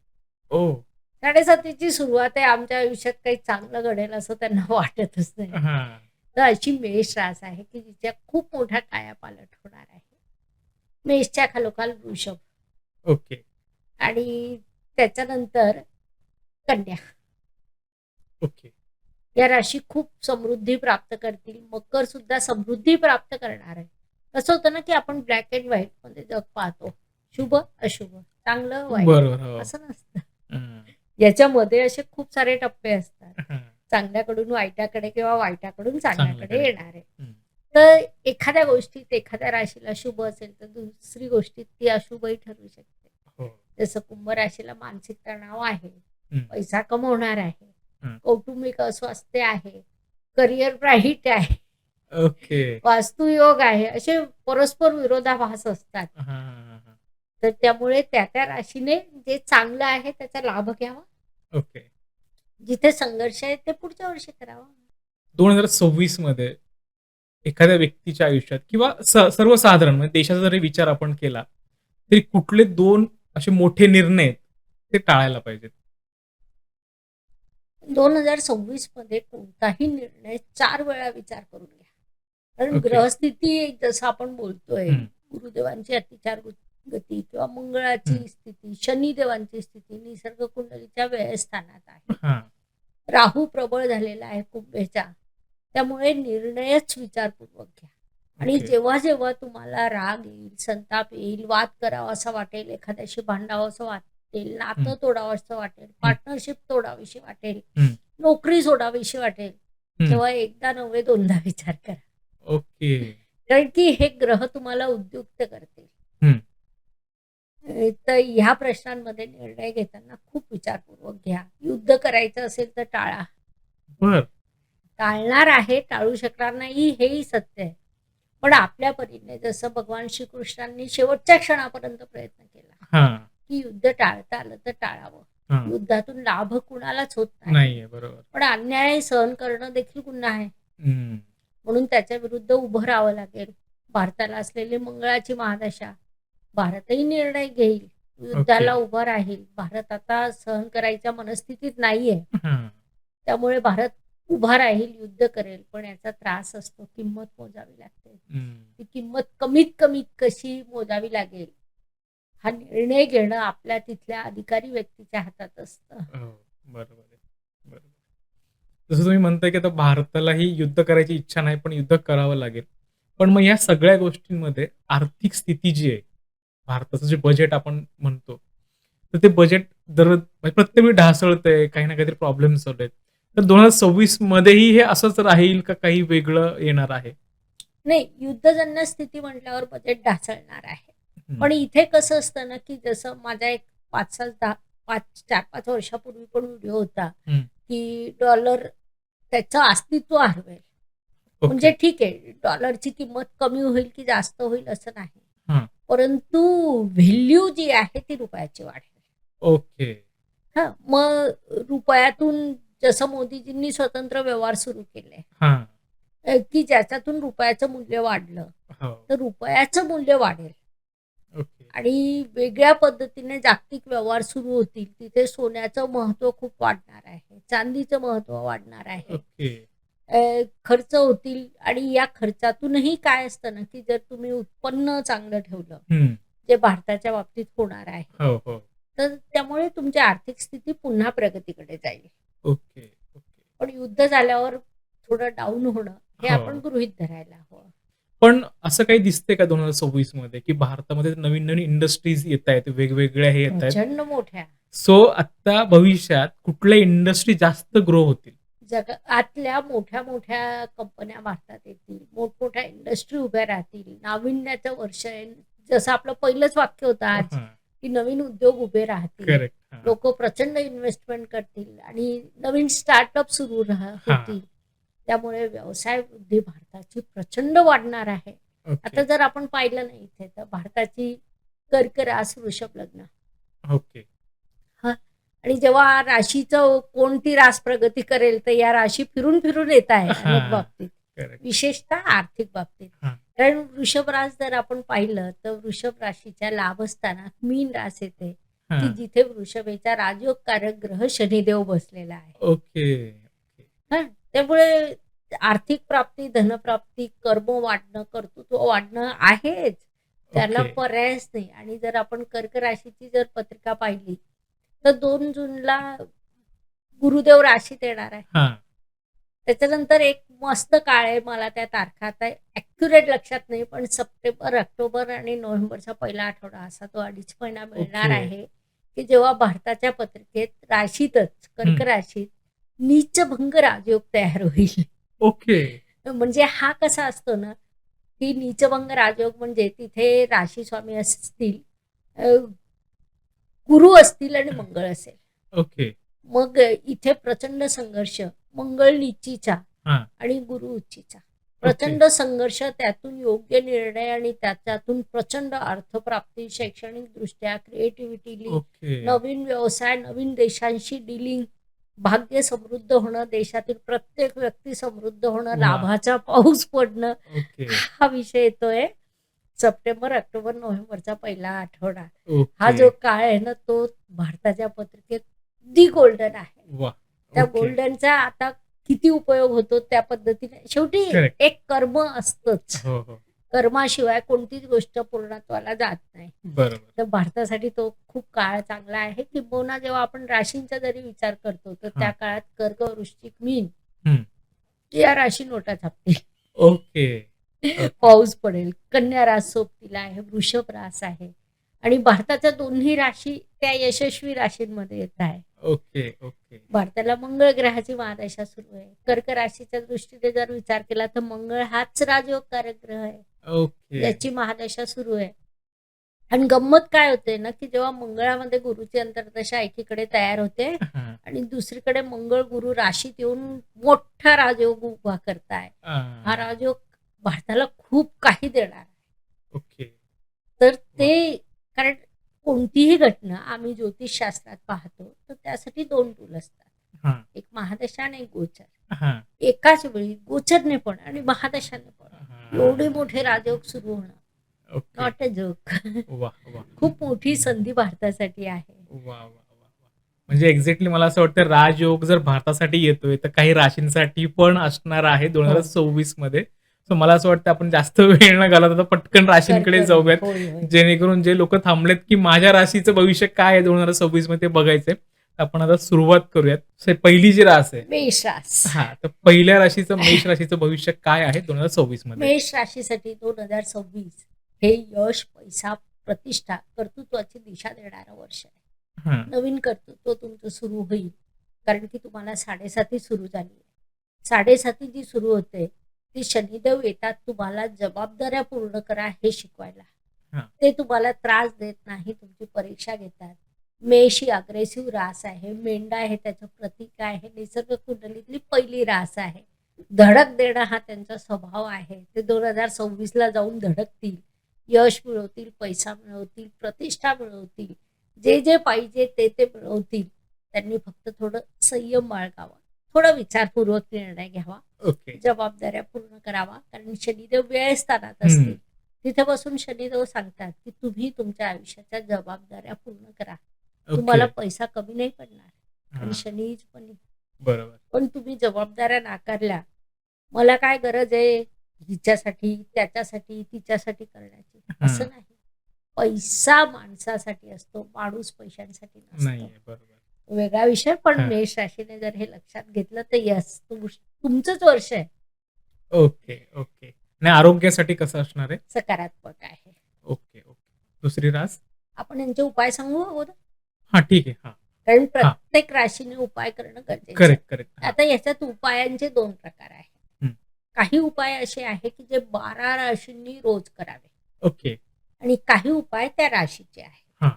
ओह! 7.5ची सुरुवात आहे. आमच्या आयुष्यात काही चांगलं घडेल असं त्यांना वाटतच नाही. हां. तर अशी मेष रास आहे की जिच्या खूप मोठा कायापालट होणार आहे. मेषच्या खालोखाल वृषभ ओके. आणि त्याच्यानंतर कन्या. ओके. या राशी खूप समृद्धी प्राप्त करतील. मकर सुद्धा समृद्धी प्राप्त करणार आहे. कसं होतं ना की आपण ब्लॅक अँड व्हाईट मध्ये जग पाहतो. शुभ, अशुभ, चांगलं, वाईट बरोबर. हो. असं नसतं. हं. याच्यामध्ये असे खूप सारे टप्पे असतात. हां. चांगल्याकडून वाईटाकडे किंवा वाईटाकडून चांगल्याकडे चांगल्याकडे. येणार आहे. हं. तर एखाद्या गोष्टीत एखाद्या राशीला शुभ असेल तर दुसरी गोष्टीत ती अशुभही ठरू शकते. हो. जसं कुंभ राशीला मानसिक तणाव आहे, हं. पैसा कमवणार आहे, हं. कौटुंबिक अस्वास्थ्य आहे, करिअर ब्राईट आहे, ओके. वास्तुयोग आहे, असे परस्पर विरोधाभास असतात. हां, हां, हां. तर त्यामुळे त्या त्या राशीने जे चांगलं आहे त्याचा लाभ घ्यावा. ओके. जिथे संघर्ष आहे ते पुढच्या वर्षी करावा. 2026 मध्ये एखाद्या व्यक्तीच्या आयुष्यात किंवा सर्वसाधारण म्हणजे देशाचा जरी विचार आपण केला, तरी कुठले 2 असे मोठे निर्णय आहेत, ते टाळायला पाहिजेत? 2026 मध्ये कोणताही निर्णय 4 वेळा विचार करून घ्या. कारण ओके. ग्रहस्थिती जसं आपण बोलतोय, हं. गुरुदेवांची अतिचार गती किंवा मंगळाची हं. स्थिती, शनिदेवांची स्थिती निसर्ग कुंडलीच्या व्ययस्थानात आहे. हां. राहू प्रबळ झालेला आहे कुंभेचा. त्यामुळे निर्णयच विचारपूर्वक घ्या. आणि ओके. जेव्हा जेव्हा तुम्हाला राग येईल, संताप येईल, वाद करावा असं वाटेल, एखाद्याशी भांडावं असं वाटेल, नातं हं. तोडावं असं वाटेल, पार्टनरशिप तोडावीशी वाटेल, हं. नोकरी सोडावीशी वाटेल, हं. तेव्हा एकदा नव्हे दोनदा विचार करा. ओके. कारण की हे ग्रह तुम्हाला उद्युक्त करतील. हं. तर ह्या प्रश्नांमध्ये निर्णय घेताना खूप विचारपूर्वक घ्या. युद्ध करायचं असेल तर टाळा. बर. टाळणार आहे, टाळू शकणार नाही हेही सत्य आहे. पण आपल्या परीने जसं भगवान श्रीकृष्णांनी शेवटच्या क्षणापर्यंत प्रयत्न केला, हा. की युद्ध टाळता आलं तर टाळावं. हा. युद्धातून लाभ कुणालाच होत नाही. नाहीये, बरोबर. पण अन्याय सहन करणं देखील गुन्हा आहे. हम्म. म्हणून त्याच्या विरुद्ध उभं राहावं लागेल. भारताला असलेली मंगळाची महादशा, भारतही निर्णय घेईल, युद्धाला ओके. उभं राहील. भारत आता सहन करायच्या मनस्थितीत नाहीये. हा. त्यामुळे भारत उभा राहील, युद्ध करेल, पण याचा त्रास असतो, किंमत मोजावी लागते. हम्म. ती किंमत कमीत कमीत कशी मोजावी लागेल हा निर्णय घेणं आपल्या तिथल्या अधिकारी व्यक्तीच्या हातात असतं. हो, बरोबर आहे. बरोबर. जसं तुम्ही म्हणताय, की आता भारतालाही युद्ध करायची इच्छा नाही, पण युद्ध करावं लागेल. पण मग या सगळ्या गोष्टींमध्ये आर्थिक स्थिती जी आहे, भारताचं जे बजेट आपण म्हणतो, तर ते बजेट म्हणजे प्रत्येक वेळी ढासळतंय, काही ना काहीतरी प्रॉब्लेम्स चालू आहेत. तर 2026 मध्येही हे असंच राहील का काही वेगळं येणार आहे? नाही, युद्धजन्य स्थिती म्हटल्यावर बजेट ढासळणार आहे. हं. पण इथे कसं असतं ना, की जसं माझा एक 4-5 वर्षापूर्वी पण व्हिडिओ होता, हं. की डॉलर त्याचं अस्तित्व हरवेल. म्हणजे ओके. ठीक आहे, डॉलरची किंमत कमी होईल की जास्त होईल असं नाही. हां. परंतु व्हॅल्यू जी आहे ती रुपयाची वाढेल. ओके. हां, मग रुपयातून जसं मोदीजींनी स्वतंत्र व्यवहार सुरू केले, हां. की ज्याच्यातून रुपयाचं मूल्य वाढलं, हो. तर रुपयाचं मूल्य वाढेल. ओके. आणि वेगळ्या पद्धतीने जागतिक व्यवहार सुरू होतील. तिथे सोन्याचं महत्त्व खूप वाढणार आहे, चांदीचं महत्त्व वाढणार आहे. ओके. खर्च होतील आणि या खर्चातूनही काय असतं ना, की जर तुम्ही उत्पन्न चांगलं ठेवलं, हं. जे भारताच्या बाबतीत होणार आहे, हो, हो. तर त्यामुळे तुमची आर्थिक स्थिती पुन्हा प्रगतीकडे जाईल. Okay, okay. पण युद्ध झाल्यावर थोडं डाऊन होणं हे हो. आपण गृहीत धरायला हवं. पण असं काही दिसतंय का 2026 मध्ये, की भारतामध्ये नवीन-नवीन इंडस्ट्रीज येतायत, वेगवेगळ्या हे येतायत. प्रचंड मोठ्या सो आता भविष्यात कुठल्या इंडस्ट्री जास्त ग्रो होतील? जगातल्या मोठ्या मोठ्या कंपन्या भारतात येतील, मोठमोठ्या इंडस्ट्री उभ्या राहतील, नाविन्याचं वर्ष आहे. जसं आपलं पहिलंच वाक्य होतं आज, हां. की नवीन उद्योग उभे राहतील, करेक्ट. हां. लोक प्रचंड इन्व्हेस्टमेंट करतील आणि नवीन स्टार्टअप सुरू होतील. त्यामुळे व्यवसाय वृद्धी भारताची प्रचंड वाढणार आहे. आता ओके. जर आपण पाहिलं नाही इथे, तर भारताची कर्क रास वृषभ लग्न, ओके. आणि जेव्हा राशीचं कोणती रास प्रगती करेल, तर या राशी फिरून फिरून येत आहे अनेक बाबतीत, करेक्ट. विशेषतः आर्थिक बाबतीत. हां. कारण वृषभ रास जर आपण पाहिलं, तर वृषभ राशीच्या लाभस्थानात मीन रास येते, की हां. जिथे वृषभेचा राजयोगकारक ग्रह शनिदेव बसलेला आहे. ओके. हं, त्यामुळे आर्थिक प्राप्ती, धनप्राप्ती, कर्म वाढणं, कर्तृत्व वाढणं आहेच. त्याला ओके. पर्यायच नाही. आणि जर आपण कर्क राशीची जर पत्रिका पाहिली, तर 2 जूनला गुरुदेव राशीत येणार आहे. हां. त्याच्यानंतर एक मस्त काळ आहे, मला त्या तारखा आता ॲक्युरेट लक्षात नाही, पण सप्टेंबर, ऑक्टोबर आणि नोव्हेंबरचा पहिला आठवडा असा तो 2.5 महिना मिळणार ओके. आहे, की जेव्हा भारताच्या पत्रिकेत राशीतच, कर्क राशीत नीचभंग राजयोग तयार होईल. ओके. म्हणजे हा कसा असतो ना, की नीचभंग राजयोग म्हणजे तिथे राशी स्वामी असतील, अ, गुरु असतील आणि मंगळ असेल. ओके. मग इथे प्रचंड संघर्ष, मंगळ नीचीचा हां. आणि गुरु उच्चीचा. प्रचंड संघर्ष, त्यातून योग्य निर्णय आणि त्याच्यातून प्रचंड अर्थप्राप्ती, शैक्षणिक दृष्ट्या क्रिएटिव्हिटी, ओके. नवीन व्यवसाय, नवीन देशांशी डीलिंग, भाग्य समृद्ध होणं, देशातील प्रत्येक व्यक्ती समृद्ध होणं, वाह! लाभाचा पाऊस पडणं, ओके. हा विषय येतोय सप्टेंबर, ऑक्टोबर, नोव्हेंबरचा पहिला आठवडा. हा ओके. जो काळ आहे ना, तो भारताच्या पत्रिकेत दी गोल्डन आहे. वाह! त्या ओके. गोल्डनचा आता किती उपयोग होतो त्या पद्धतीने, शेवटी करेक्ट. एक कर्म असतंच. हो, हो. कर्माशिवाय कोणतीच गोष्ट पूर्णत्वाला जात नाही. बरोबर. तर भारतासाठी तो खूप काळ चांगला आहे. किंबहुना जेव्हा आपण राशींचा जरी विचार करतो, तर त्या हां. काळात कर्क, वृश्चिक, मीन हं. या राशी नोटा छापतील. ओके. ओके. पाऊस पडेल. कन्या रास सोबतीला आहे, वृषभ रास आहे आणि भारताच्या दोन्ही राशी त्या यशस्वी राशींमध्ये येत आहे. ओके. ओके. भारताला मंगळ ग्रहाची महादशा सुरू आहे. कर्क राशीच्या दृष्टीने जर विचार केला, तर मंगळ हाच राजयोगकारक ग्रह आहे, ओके. याची महादशा सुरू आहे. आणि गंमत काय होते ना, की जेव्हा मंगळामध्ये गुरुची अंतर्दशा एकीकडे तयार होते हां. आणि दुसरीकडे मंगळ गुरु राशीत येऊन मोठा राजयोग उभा करताय. हा राजयोग भारताला खूप काही देणार आहे. ओके. तर वाह! ते कारण कोणतीही घटना आम्ही ज्योतिषशास्त्रात पाहतो, तर त्यासाठी 2 टूल असतात. हां, एक महादशा आणि एक गोचर. हां, एकाच वेळी गोचरने पण आणि महादशाने पण हां. एवढे मोठे राजयोग सुरू होणं ओके. Not a joke. वाह! वाह! खूप मोठी संधी भारतासाठी आहे. वाह! वाह! वाह! वाह! म्हणजे एक्झॅक्टली मला असं वाटतं राजयोग जर भारतासाठी येतोय, तर काही राशींसाठी पण असणार आहे हो. 2026 मध्ये. सो मला असं वाटतं आपण जास्त वेळ न घालवता पटकन राशींकडे कर्क जाऊयात. होय, होय. जेणेकरून जे लोकं थांबलेत, की माझ्या राशीचं भविष्य काय आहे 2026 मध्ये ते बघायचंय. आपण आता सुरुवात करूयात. सो पहिली जी रास आहे मेष रास. हां, तर पहिल्या राशीचं मेष राशीचं भविष्य काय आहे 2026 मध्ये? मेष राशीसाठी 2026 हे यश, पैसा, प्रतिष्ठा, कर्तृत्वाची दिशा देणारं वर्ष आहे. हां, नवीन कर्तृत्व तुमचं सुरू होईल. कारण की तुम्हाला 7.5 सुरू झाली आहे. 7.5 जी सुरू होते, ती शनिदेव येतात तुम्हाला जबाबदाऱ्या पूर्ण करा हे शिकवायला. हां. ते तुम्हाला त्रास देत नाही, तुमची परीक्षा घेतात. मेष ही अग्रेसिव्ह रास आहे. मेंढा हे त्याचं प्रतीक आहे. निसर्ग कुंडलीतली पहिली रास आहे. धडक देणं हा त्यांचा स्वभाव आहे. ते 2026 ला जाऊन धडकतील. यश मिळवतील, पैसा मिळवतील, प्रतिष्ठा मिळवतील. जे जे पाहिजे ते ते मिळवतील. त्यांनी फक्त थोडं संयम बाळगावा. थोडा विचारपूर्वक निर्णय घ्यावा. ओके. जबाबदाऱ्या पूर्ण करावा. कारण शनिदेव वेळ स्थानात हं. असतील. तिथे बसून शनिदेव सांगतात, की तुम्ही तुमच्या आयुष्याच्या जबाबदाऱ्या पूर्ण करा. ओके. तुम्हाला पैसा कमी नाही पडणार. हां, आणि शनी पण बरोबर. पण तुम्ही जबाबदाऱ्या नाकारल्या. मला काय गरज आहे हिच्यासाठी, त्याच्यासाठी, तिच्यासाठी करण्याची? असं हां. नाही. पैसा माणसासाठी असतो, माणूस पैशांसाठी नसतो. नाहीये. बरोबर. वेगळा विषय, पण हां. मेष राशीने जर हे लक्षात घेतलं तर यस, तुमचंच वर्ष आहे. Okay, okay. आणि आरोग्यासाठी कसं असणार आहे? सकारात्मक आहे. Okay, okay. दुसरी रास? आपण यांचे उपाय सांगू अगोदर? हां, ठीक आहे. हां, कारण हां. प्रत्येक राशीने उपाय करणं गरजेचं आहे. Correct, correct. हां. आता याच्यात उपायांचे 2 प्रकार आहेत. हं. काही उपाय असे आहे, की जे 12 राशींनी रोज करावे ओके. आणि काही उपाय त्या राशीचे आहेत. हां.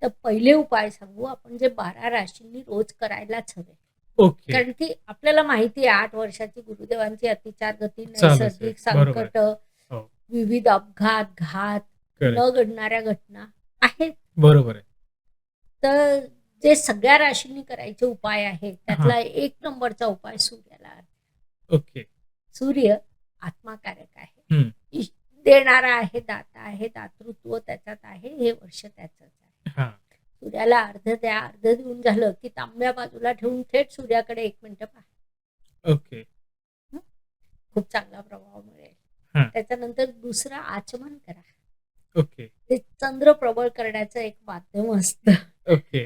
तर पहिले उपाय सांगू आपण जे 12 राशींनी रोज करायलाच हवे. ओके. कारण की आपल्याला माहिती आहे 8 वर्षाची गुरुदेवांची अतिचार गती, चालूच आहे. नैसर्गिक बरोबर आहे. संकट, हो. विविध अपघात, घात, करेक्ट. न घडणाऱ्या घटना आहेत. बरोबर आहे. तर जे सगळ्या राशींनी करायचे उपाय आहेत, हां. त्यातला 1 नंबरचा उपाय सूर्याला अर्घ्य. ओके. सूर्य आत्माकारक आहे. हं. देणारा आहे, दाता आहे, दातृत्व त्याच्यात आहे, हे वर्ष त्याचंच आहे. हां. सूर्याला अर्घ्य द्या. अर्घ्य देऊन झालं की तांब्या बाजूला ठेवून थेट सूर्याकडे 1 मिनिटं पहा. ओके. खूप चांगला प्रभाव मिळेल. हां. त्याच्यानंतर दुसरं आचमन करा. ओके, ते चंद्र प्रबळ करण्याचं एक माध्यम असतं. ओके.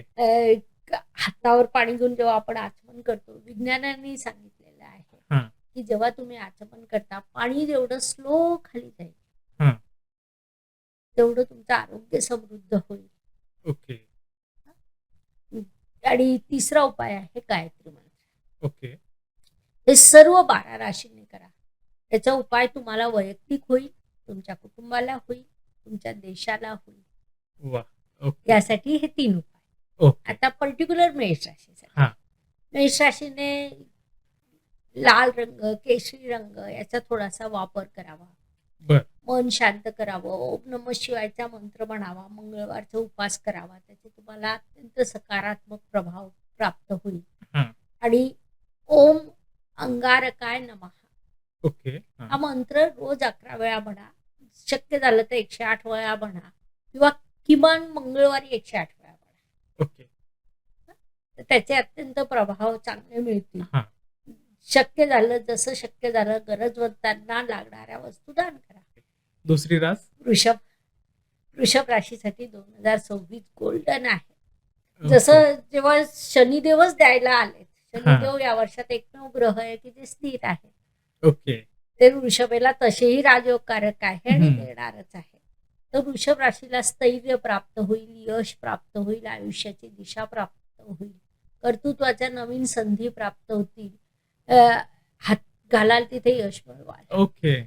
हातावर पाणी घेऊन जेव्हा आपण आचमन करतो, विज्ञानाने सांगितलेलं आहे, हां. की जेव्हा तुम्ही आचमन करता, पाणी जेवढं स्लो खाली जाईल, हां. तेवढं तुमचं आरोग्य समृद्ध होईल. ओके, आणि तिसरा उपाय आहे गायत्री मंत्र. ओके. हे सर्व 12 राशींनी करा. त्याचा उपाय तुम्हाला वैयक्तिक होईल, तुमच्या कुटुंबाला होईल, तुमच्या देशाला होईल. वाह! ओके, यासाठी हे 3 उपाय. ओके. आता पर्टिक्युलर मेष राशीसाठी. हां. मेष राशीने लाल रंग, केशरी रंग याचा थोडासा वापर करावा. बरं. मन शांत करावं. ओम नमः शिवायचा मंत्र म्हणावा. मंगळवारचा उपास करावा. त्याचे तुम्हाला अत्यंत सकारात्मक प्रभाव प्राप्त होईल. हां. आणि ओम अंगारकाय नमः ओके. हा हां. मंत्र रोज 11 वेळा म्हणा. शक्य झालं तर 108 वेळा म्हणा किंवा किमान मंगळवारी 108 वेळा म्हणा. ओके. तर त्याचे अत्यंत प्रभाव चांगले मिळतील. हां. शक्य झालं, जसं शक्य झालं गरजवंतांना लागणाऱ्या वस्तू दान करा. दुसरी रास? वृषभ. वृषभ राशीसाठी 2026 गोल्डन आहे. ओके. जसं जेव्हा शनिदेवच द्यायला आले, शनिदेव या वर्षात एकमेव ग्रह आहे की जे स्थिर आहे. ओके. ते वृषभेला तसेही राजयोगकारक आहे आणि हं. देणारच आहे. तर वृषभ राशीला स्थैर्य प्राप्त होईल, यश प्राप्त होईल, आयुष्याची दिशा प्राप्त होईल, कर्तृत्वाच्या नवीन संधी प्राप्त होतील. हात घालाल तिथे यश मिळवाल. ओके.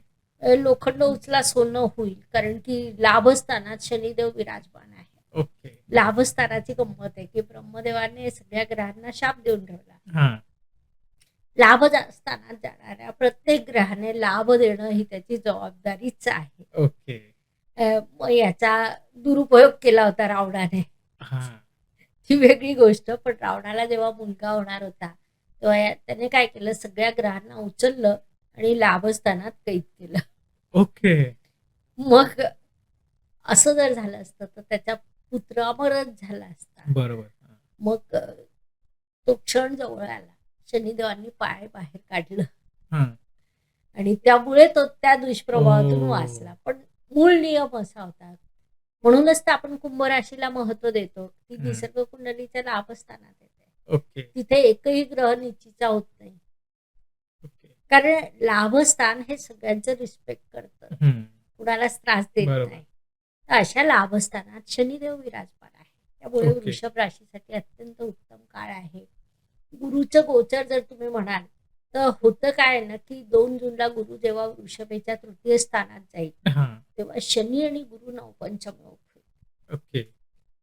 लोखंड उचला सोनं होईल, कारण की लाभस्थानात शनिदेव विराजमान आहे. ओके. लाभस्थानाची गंमत आहे की ब्रह्मदेवाने सगळ्या ग्रहांना शाप देऊन ठेवला. हां. लाभ स्थानात जाणाऱ्या प्रत्येक ग्रहाने लाभ देणं ही त्याची जबाबदारीच आहे. ओके. मग याचा दुरुपयोग केला होता रावणाने. हां. ही वेगळी गोष्ट. पण रावणाला जेव्हा मुलगा होणार होता, तेव्हा त्याने काय केलं, सगळ्या ग्रहांना उचललं आणि लाभस्थानात कैद केलं. ओके. मग असं जर झालं असतं तर त्याचा पुत्र अमरच झाला असता. बरोबर. हां. मग तो क्षण जवळ आला. शनिदेवांनी पाय बाहेर काढलं हां. आणि त्यामुळे तो त्या दुष्प्रभावातून ओह! वाचला. पण मूळ नियम असा होता. म्हणूनच तर आपण कुंभ राशीला महत्व देतो. ती हं. निसर्ग कुंडलीच्या लाभस्थानात येते. ओके. तिथे एकही ग्रह नीचीचा होत नाही. ओके. कारण लाभस्थान हे सगळ्यांचं रिस्पेक्ट करतं. हं. कुणालाच त्रास देत बरोबर. नाही. तर अशा लाभस्थानात शनिदेव विराजमान आहे. त्यामुळे ओके. वृषभ राशीसाठी अत्यंत उत्तम काळ आहे. गुरुचं गोचर जर तुम्ही म्हणाल तर होतं काय ना, की 2 जूनला गुरु जेव्हा वृषभेच्या तृतीय स्थानात जाईल, हां. तेव्हा शनी आणि गुरु नवपंचम योग होईल. ओके.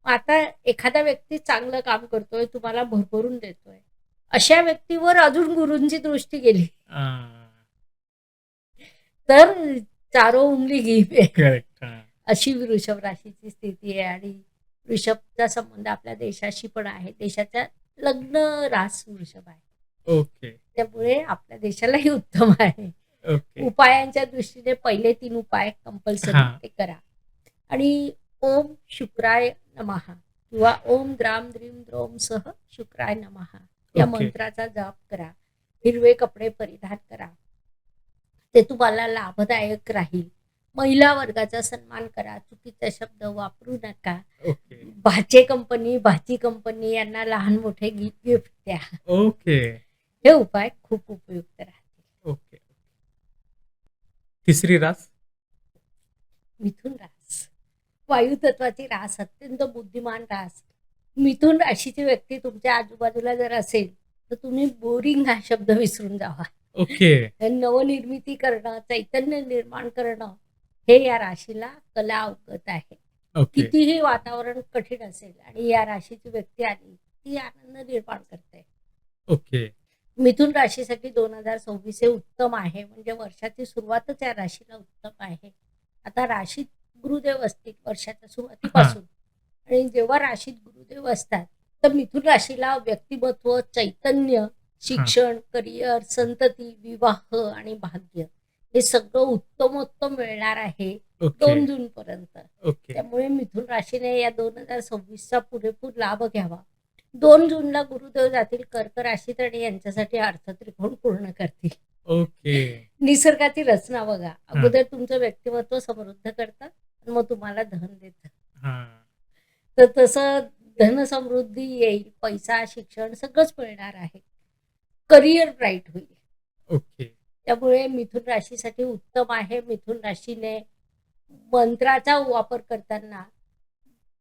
आता एखादा व्यक्ती चांगलं काम करतोय, तुम्हाला भरभरून देतोय, अशा व्यक्तीवर अजून गुरूंची दृष्टी गेली हां. तर चारो उंगली घी पे, करेक्ट. हां. अशी वृषभ राशीची स्थिती आहे. आणि वृषभचा संबंध आपल्या देशाशी पण आहे. देशाचा लग्न रास वृषभ आहे. ओके. त्यामुळे आपल्या देशालाही उत्तम आहे. ओके. उपायांच्या दृष्टीने पहिले 3 उपाय कंपल्सरी हां. ते करा. आणि ओम शुक्राय नमः किंवा ओम द्राम द्रीम द्रोम सह शुक्राय नमः या ओके. मंत्राचा जप करा. हिरवे कपडे परिधान करा. ते तुम्हाला लाभदायक राहील. महिला वर्गाचा सन्मान करा. चुकीचा शब्द वापरू नका. ओके. भाचे कंपनी, भाची कंपनी यांना लहान मोठे गिफ्ट द्या. ओके. हे उपाय खूप उपयुक्त राहतील. ओके. तिसरी रास? मिथुन रास, वायू तत्वाची रास, अत्यंत बुद्धिमान रास. मिथुन राशीची व्यक्ती तुमच्या आजूबाजूला जर असेल तर तुम्ही बोरिंग हा शब्द विसरून जावा. ओके. नवनिर्मिती करणं, चैतन्य निर्माण करणं हे या राशीला कला अवगत आहे. ओके. कितीही वातावरण कठीण असेल आणि या राशीची व्यक्ती आली, ती आनंद निर्माण करते. ओके. मिथुन राशीसाठी 2026 हे उत्तम आहे. म्हणजे वर्षाची सुरुवातच या राशीला उत्तम आहे. आता राशीत गुरुदेव असतील वर्षाच्या सुरुवातीपासून, आणि जेव्हा राशीत गुरुदेव असतात तर मिथुन राशीला व्यक्तिमत्व, चैतन्य, शिक्षण, करिअर, संतती, विवाह आणि भाग्य हे सगळं उत्तमोत्तम मिळणार आहे ओके. 2 जून पर्यंत. ओके. त्यामुळे मिथुन राशीने या 2026चा पुरेपूर लाभ घ्यावा. 2 जूनला गुरुदेव जातील कर्क राशीत आणि यांच्यासाठी अर्थत्रिकोण पूर्ण करतील. ओके. निसर्गाची रचना बघा. अगोदर तुमचं व्यक्तिमत्व समृद्ध करतं आणि मग तुम्हाला धन देतं. हां. तर तसं धन समृद्धी येईल, पैसा, शिक्षण सगळंच मिळणार आहे. करिअर ब्राईट होईल. ओके. त्यामुळे मिथुन राशीसाठी उत्तम आहे. मिथुन राशीने मंत्राचा वापर करताना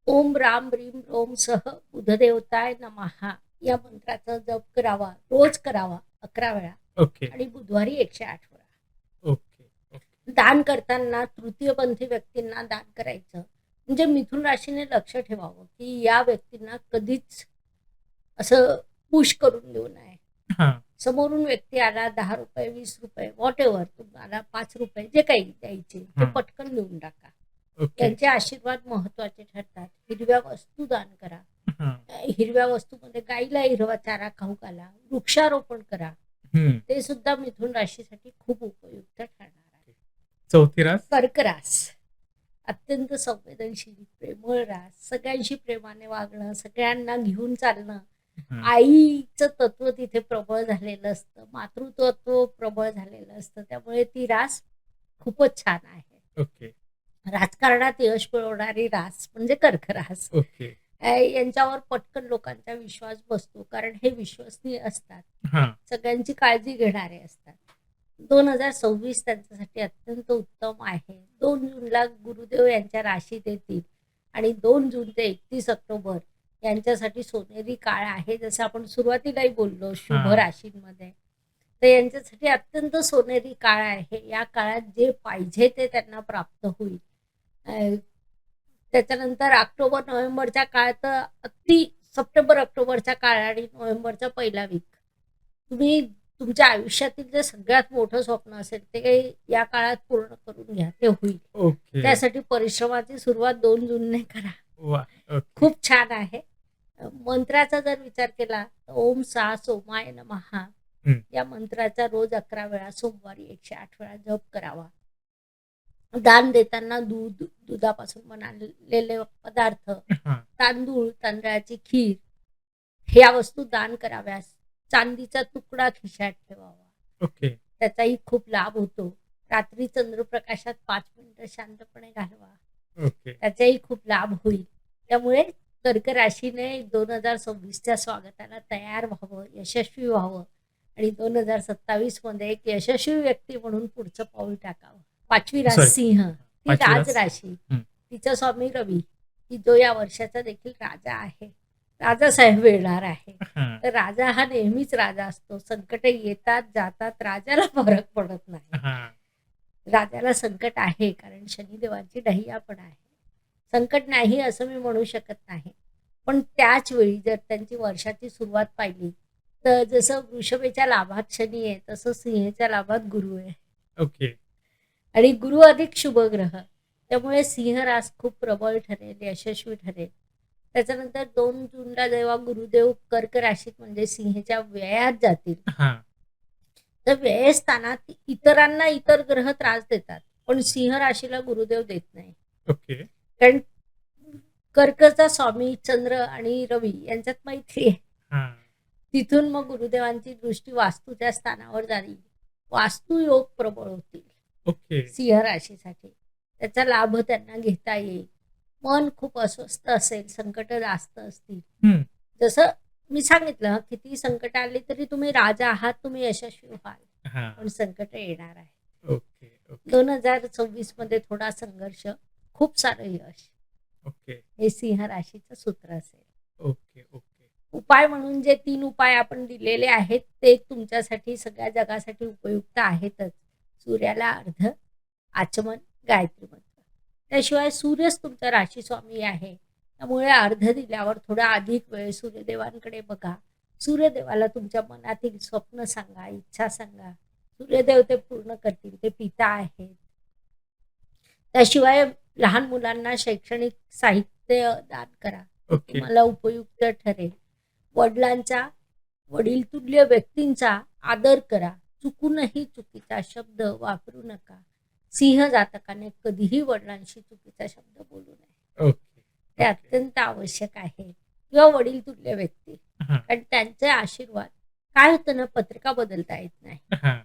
ओम राम ह्रीम रोम सह बुधदेवताय नमः या मंत्राचा जप करावा. रोज करावा 11 वेळा ओके. आणि बुधवारी 108 वेळा. ओके. ओके. दान करताना तृतीयपंथी व्यक्तींना दान करायचं. म्हणजे मिथुन राशीने लक्ष ठेवावं की या व्यक्तींना कधीच असं पुश करून देऊ नये. हां. समोरून व्यक्ती आला, 10 रुपये, 20 रुपये, व्हॉटएव्हर, तुम्हाला 5 रुपये जे काही द्यायचे ते हां. पटकन देऊन टाका. ओके. त्यांचे आशीर्वाद महत्वाचे ठरतात. हिरव्या वस्तू दान करा. हां. हिरव्या वस्तूमध्ये गाईला हिरवा चारा खाऊ घाला. वृक्षारोपण करा. हं. ते सुद्धा मिथुन राशीसाठी खूप उपयुक्त ठरणार आहे. चौथी रास? कर्क रास, अत्यंत संवेदनशील, प्रेमळ रास. सगळ्यांशी प्रेमाने वागणं, सगळ्यांना घेऊन चालणं. हां. आईचं तत्व तिथे प्रबळ झालेलं असतं, मातृत्व प्रबळ झालेलं असतं. त्यामुळे ती रास खूपच छान आहे. ओके. राजकारणात यश मिळवणारी रास म्हणजे कर्क रास. ओके. यांच्यावर पटकन लोकांचा विश्वास बसतो, कारण हे विश्वसनीय असतात. हां. सगळ्यांची काळजी घेणारे असतात. 2026 त्यांच्यासाठी अत्यंत उत्तम आहे. 2 जूनला गुरुदेव यांच्या राशीत येतील आणि 2 जून ते 31 ऑक्टोबर यांच्यासाठी सोनेरी काळ आहे. जसं आपण सुरुवातीलाही बोललो शुभ हां. राशींमध्ये. तर यांच्यासाठी अत्यंत सोनेरी काळ आहे. या काळात जे पाहिजे ते त्यांना प्राप्त होईल. अ, त्याच्यानंतर ऑक्टोबर नोव्हेंबरच्या काळ तर अगदी सप्टेंबर ऑक्टोबरच्या काळ आणि नोव्हेंबरचा पहिला वीक तुम्ही तुमच्या आयुष्यातील जे सगळ्यात मोठं स्वप्न असेल ते काही या काळात पूर्ण करून घ्या, ते होईल. ओके. त्यासाठी परिश्रमाची सुरुवात 2 जूनने करा. वा. ओके. खूप छान आहे. मंत्राचा जर विचार केला तर ओम सा सोमाय नमः या मंत्राचा रोज 11 वेळा सोमवारी 108 वेळा जप करावा. दान देताना दूध, दुधापासून बनवलेले पदार्थ, हा. तांदूळ, तांदळाची खीर ह्या वस्तू दान कराव्यास. चांदीचा तुकडा खिशात ठेवावा. ओके. त्याचाही खूप लाभ होतो. रात्री चंद्रप्रकाशात 5 मिनिटं शांतपणे घालवा. ओके. त्याचाही खूप लाभ होईल. त्यामुळे कर्क राशीने 2026च्या स्वागताला तयार व्हावं, यशस्वी व्हावं आणि 2027 मध्ये एक यशस्वी व्यक्ती म्हणून पुढचं पाऊल टाकावं. 5वी रास Sorry. सिंह, ती पाचवी राज रास. राशी. हं. तिचा स्वामी रवी, की जो या वर्षाचा देखील राजा आहे. राजासाहेब येणार आहे. हा. तर राजा हा नेहमीच राजा असतो. संकट येतात जातात, राजाला फरक पडत नाही. हा. राजाला संकट आहे कारण शनिदेवाची डहिया पण आहे. संकट नाही असं मी म्हणू शकत नाही. पण त्याच वेळी जर त्यांची वर्षाची सुरुवात पाहिली तर जसं वृषभेच्या लाभात शनी आहे तसं सिंहेच्या लाभात गुरु आहे. ओके. आणि गुरु अधिक शुभ ग्रह, त्यामुळे सिंह रास खूप प्रबळ ठरेल, यशस्वी ठरेल. त्याच्यानंतर 2 जूनला जेव्हा गुरुदेव कर्क राशीत म्हणजे सिंहच्या व्ययात जातील हा. तर व्ययस्थानात इतरांना इतर ग्रह त्रास देतात, पण सिंह राशीला गुरुदेव देत नाही. ओके. कारण कर्कचा स्वामी चंद्र आणि रवी यांच्यात मैत्री आहे. हा. तिथून मग गुरुदेवांची दृष्टी वास्तूच्या स्थानावर जाईल. वास्तू योग प्रबळ होतील ओके. सिंह राशीसाठी. त्याचा लाभ त्यांना घेता येईल. मन खूप अस्वस्थ असेल, संकट जास्त असतील. हम्म. जसं मी सांगितलं, किती संकट आली तरी तुम्ही राजा आहात, तुम्ही यशस्वी व्हाल. हा. पण संकट येणार आहे. ओके. ओके. 2026 मध्ये थोडा संघर्ष, खूप सारं यश, ओके. हे सिंह राशीचं सूत्र असेल. ओके. ओके. उपाय म्हणून जे 3 उपाय आपण दिलेले आहेत ते तुमच्यासाठी सगळ्या जगासाठी उपयुक्त आहेतच. सूर्याला अर्ध, आचमन, गायत्री मंत्र. त्याशिवाय सूर्यच तुमचा राशी स्वामी आहे. त्यामुळे अर्ध दिल्यावर थोडा अधिक वेळ सूर्यदेवांकडे बघा. सूर्यदेवाला तुमच्या मनातील स्वप्न सांगा, इच्छा सांगा. सूर्यदेव ते पूर्ण करतील, ते पिता आहेत. त्याशिवाय लहान मुलांना शैक्षणिक साहित्य दान करा, ओके. तुम्हाला उपयुक्त ठरेल. वडिलांचा, वडीलतुल्य व्यक्तींचा आदर करा. चुकूनही चुकीचा शब्द वापरू नका. सिंह जातकाने कधीही वडिलांशी चुकीचा शब्द बोलू नये, ओके. ते अत्यंत आवश्यक आहे. किंवा वडीलतुल्य व्यक्ती, हा. कारण त्यांचे आशीर्वाद, काय होतं ना, पत्रिका बदलता येत नाही, हा.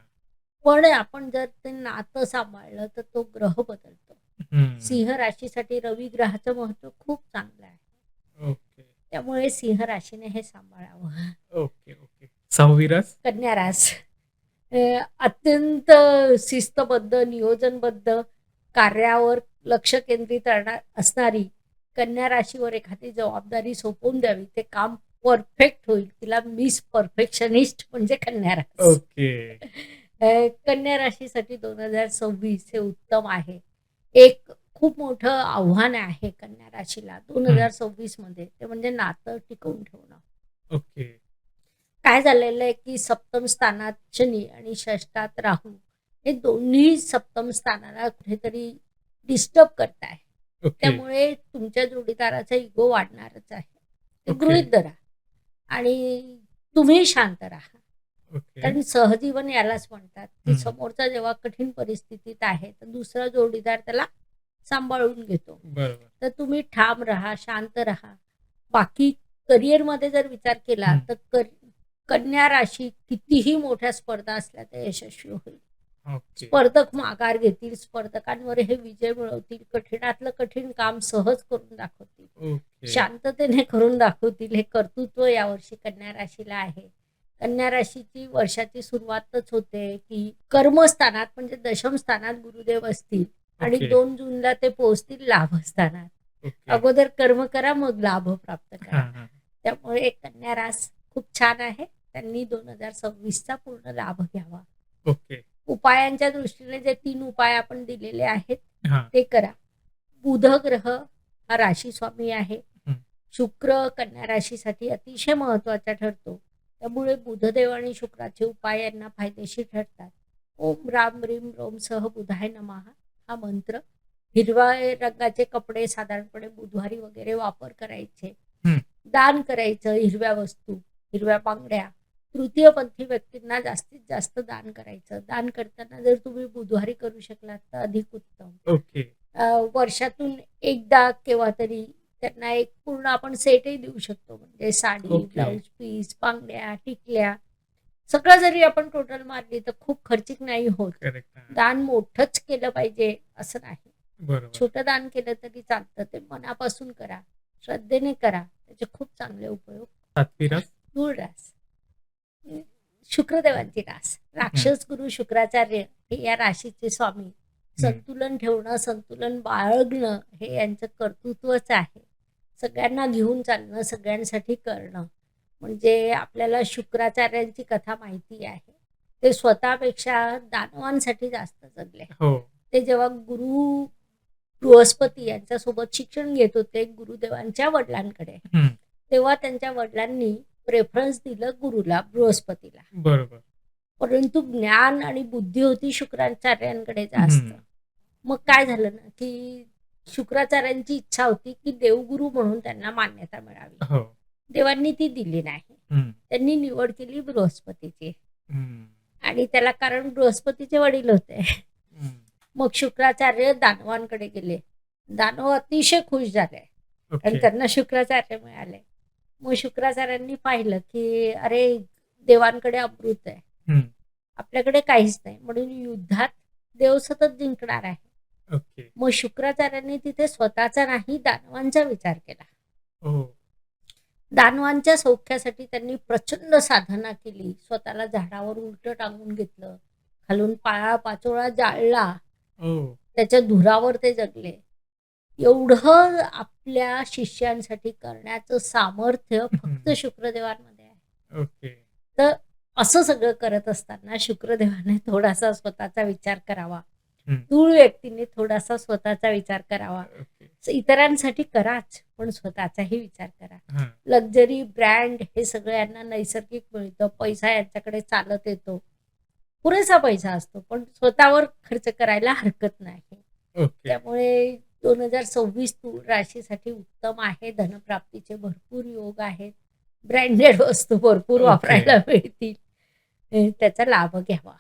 पण आपण जर ते नातं सांभाळलं तर तो ग्रह बदलतो. हम्म. सिंह राशीसाठी रवी ग्रहाचं महत्व खूप चांगलं आहे. ओके. त्यामुळे सिंह राशीने हे सांभाळावं. ओके. ओके. 6वी रास. कन्या रास अत्यंत शिस्तबद्ध, नियोजनबद्ध, कार्यावर लक्ष केंद्रित असणारी, कन्या राशीवर एखादी जबाबदारी सोपवून द्यावी, ते काम परफेक्ट होईल. तिला मिस परफेक्शनिस्ट म्हणजे कन्या रास. ओके. कन्या राशीसाठी 2026 हे उत्तम आहे. एक खूप मोठं आव्हान आहे कन्या राशीला 2026 मध्ये, ते म्हणजे नातं टिकवून ठेवणं. ओके. काय झालेलं आहे की सप्तम स्थानात शनी आणि षष्ठात राहू, हे दोन्ही सप्तम स्थानाला कुठेतरी डिस्टर्ब करताय. ओके. त्यामुळे तुमच्या जोडीदाराचा इगो वाढणारच आहे, ते ओके. गृहीत धरा. आणि तुम्ही शांत राहा, ओके. कारण सहजीवन यालाच म्हणतात की हम्म. समोरचा जेव्हा कठीण परिस्थितीत आहे तर दुसरा जोडीदार त्याला सांभाळून घेतो. बरोबर. तर तुम्ही ठाम राहा, शांत राहा. बाकी करिअरमध्ये जर विचार केला तर कन्या राशी कितीही मोठ्या स्पर्धा असल्या तर यशस्वी होईल. ओके. स्पर्धक माघार घेतील, स्पर्धकांवर हे विजय मिळवतील, कठीणातलं कठीण काम सहज करून दाखवतील, ओके. शांततेने करून दाखवतील. हे कर्तृत्व यावर्षी कन्या राशीला आहे. कन्या राशीची वर्षाची सुरुवातच होते की कर्मस्थानात म्हणजे दशम स्थानात गुरुदेव असतील आणि ओके. 2 जूनला ते पोहोचतील लाभस्थानात. ओके. अगोदर कर्म करा, मग लाभ प्राप्त हा. करा. हा. त्यामुळे कन्या रास खूप छान आहे. त्यांनी 2026चा पूर्ण लाभ घ्यावा. ओके. उपायांच्या दृष्टीने जे 3 उपाय आपण दिलेले आहेत हां. ते करा. बुध ग्रह हा राशी स्वामी आहे. हं. शुक्र कन्या राशीसाठी अतिशय महत्वाचा ठरतो. त्यामुळे बुधदेव आणि शुक्राचे उपाय यांना फायदेशीर ठरतात. ओम राम रीम रोम सह बुधाय नमः हा मंत्र. हिरव्या रंगाचे कपडे साधारणपणे बुधवारी वगैरे वापर करायचे. हं. दान करायचं हिरव्या वस्तू, हिरव्या बांगड्या. तृतीयपंथी व्यक्तींना जास्तीत जास्त दान करायचं. दान करताना जर तुम्ही बुधवारी करू शकलात तर अधिक उत्तम. ओके. वर्षातून एकदा केव्हा तरी त्यांना एक पूर्ण आपण सेटही देऊ शकतो. म्हणजे साडी, ओके. ब्लाऊज पीस, बांगड्या, टिकल्या सगळं जरी आपण टोटल मारली तर खूप खर्चिक नाही होत. करेक्ट. हां. दान मोठंच केलं पाहिजे असं नाही. बरोबर. छोटं दान केलं तरी चालतं. ते मनापासून करा, श्रद्धेने करा. त्याचे खूप चांगले उपयोग. 7वी रास. धूळ रास, शुक्रदेवांची रास. राक्षस गुरु शुक्राचार्य हे या राशीचे स्वामी. संतुलन ठेवणं, संतुलन बाळगणं हे यांचं कर्तृत्वच आहे. सगळ्यांना घेऊन चालणं, सगळ्यांसाठी करणं. म्हणजे आपल्याला शुक्राचार्यांची कथा माहिती आहे. ते स्वतःपेक्षा दानवांसाठी जास्त जगले. हो. ते जेव्हा गुरु बृहस्पती यांच्यासोबत शिक्षण घेत होते गुरुदेवांच्या वडिलांकडे, हं. तेव्हा त्यांच्या वडिलांनी प्रेफरन्स दिलं गुरुला, बृहस्पतीला. बरोबर. परंतु ज्ञान आणि बुद्धी होती शुक्राचार्यांकडे जास्त. हं. मग काय झालं ना की शुक्राचार्यांची इच्छा होती की देवगुरु म्हणून त्यांना मान्यता मिळावी. हो. देवांनी ती दिली नाही. हं. त्यांनी निवड केली बृहस्पतीची. हं. आणि त्याला कारण बृहस्पतीचे वडील होते. हं. मग शुक्राचार्य दानवांकडे गेले. दानव अतिशय खुश झाले आणि ओके. त्यांना शुक्राचार्य मिळाले. मग शुक्राचार्यांनी पाहिलं की अरे देवांकडे अमृत आहे, हं. आपल्याकडे काहीच नाही, म्हणून युद्धात देव सतत जिंकणार आहे. ओके. मग शुक्राचार्यांनी तिथे स्वतःचा नाही दानवांचा विचार केला. हो. दानवांच्या सौख्यासाठी त्यांनी प्रचंड साधना केली. स्वतःला झाडावर उलटं टांगून घेतलं, खालून पाळा पाचोळा जाळला, हो. त्याच्या धुरावर ते जगले. एवढं आपल्या शिष्यांसाठी करण्याचं सामर्थ्य फक्त शुक्रदेवांमध्ये आहे. ओके. तर असं सगळं करत असताना शुक्रदेवाने थोडासा स्वतःचा विचार करावा. हं. तूळ व्यक्तीने थोडासा स्वतःचा विचार करावा. ओके. इतरांसाठी कराच पण स्वतःचाही विचार करा. हां. लक्झरी ब्रँड हे सगळं यांना नैसर्गिक मिळतं. पैसा यांच्याकडे चालत येतो, पुरेसा पैसा असतो, पण स्वतःवर खर्च करायला हरकत नाही. ओके. त्यामुळे 2026 तूळ राशीसाठी उत्तम आहे. धनप्राप्तीचे भरपूर योग आहेत. ब्रँडेड वस्तू भरपूर ओके. वापरायला मिळतील. त्याचा लाभ घ्यावा.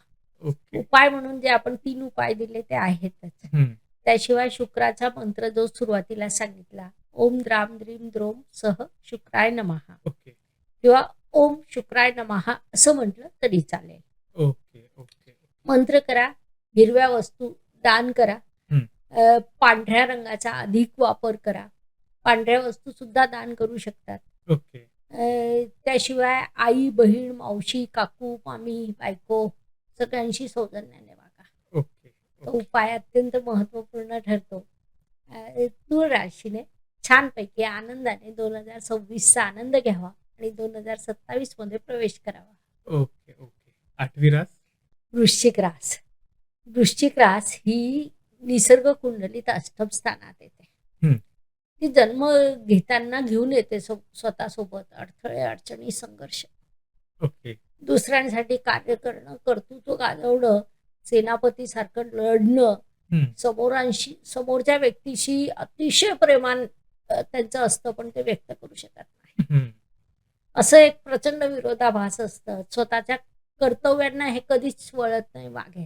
ओके. उपाय म्हणून जे आपण 3 उपाय दिले ते आहेतच. हं. त्याशिवाय शुक्राचा मंत्र जो सुरुवातीला सांगितला, ओम द्राम द्रीम द्रोम सह शुक्राय नमः ओके. किंवा ओम शुक्राय नमः असं म्हटलं तरी चालेल. ओके. ओके. मंत्र करा, हिरव्या वस्तू दान करा. हं. पांढऱ्या रंगाचा अधिक वापर करा. पांढऱ्या वस्तू सुद्धा दान करू शकतात. ओके. त्याशिवाय आई, बहीण, मावशी, काकू, मामी, बायको सगळ्यांशी सौजन्याने वागा. ओके. तो उपाय अत्यंत महत्त्वपूर्ण ठरतो. तूळ राशीने छानपैकी आनंदाने 2026चा आनंद घ्यावा आणि 2027 मध्ये प्रवेश करावा. ओके. ओके. 8वी रास. वृश्चिक रास. वृश्चिक रास ही निसर्ग कुंडलीत अष्टम स्थानात येते. हं. ती जन्म घेताना घेऊन येते स्वतःसोबत अडथळे, अडचणी, संघर्ष. ओके. दुसऱ्यांसाठी कार्य करणं, कर्तृत्व गाजवणं, सेनापतीसारखं लढणं, हं. समोरच्या व्यक्तीशी अतिशय प्रेमान त्यांचं असतं, पण ते व्यक्त करू शकत नाही. हं. असं एक प्रचंड विरोधाभास असतं. स्वतःच्या कर्तव्यांना हे कधीच वळत नाही मागे.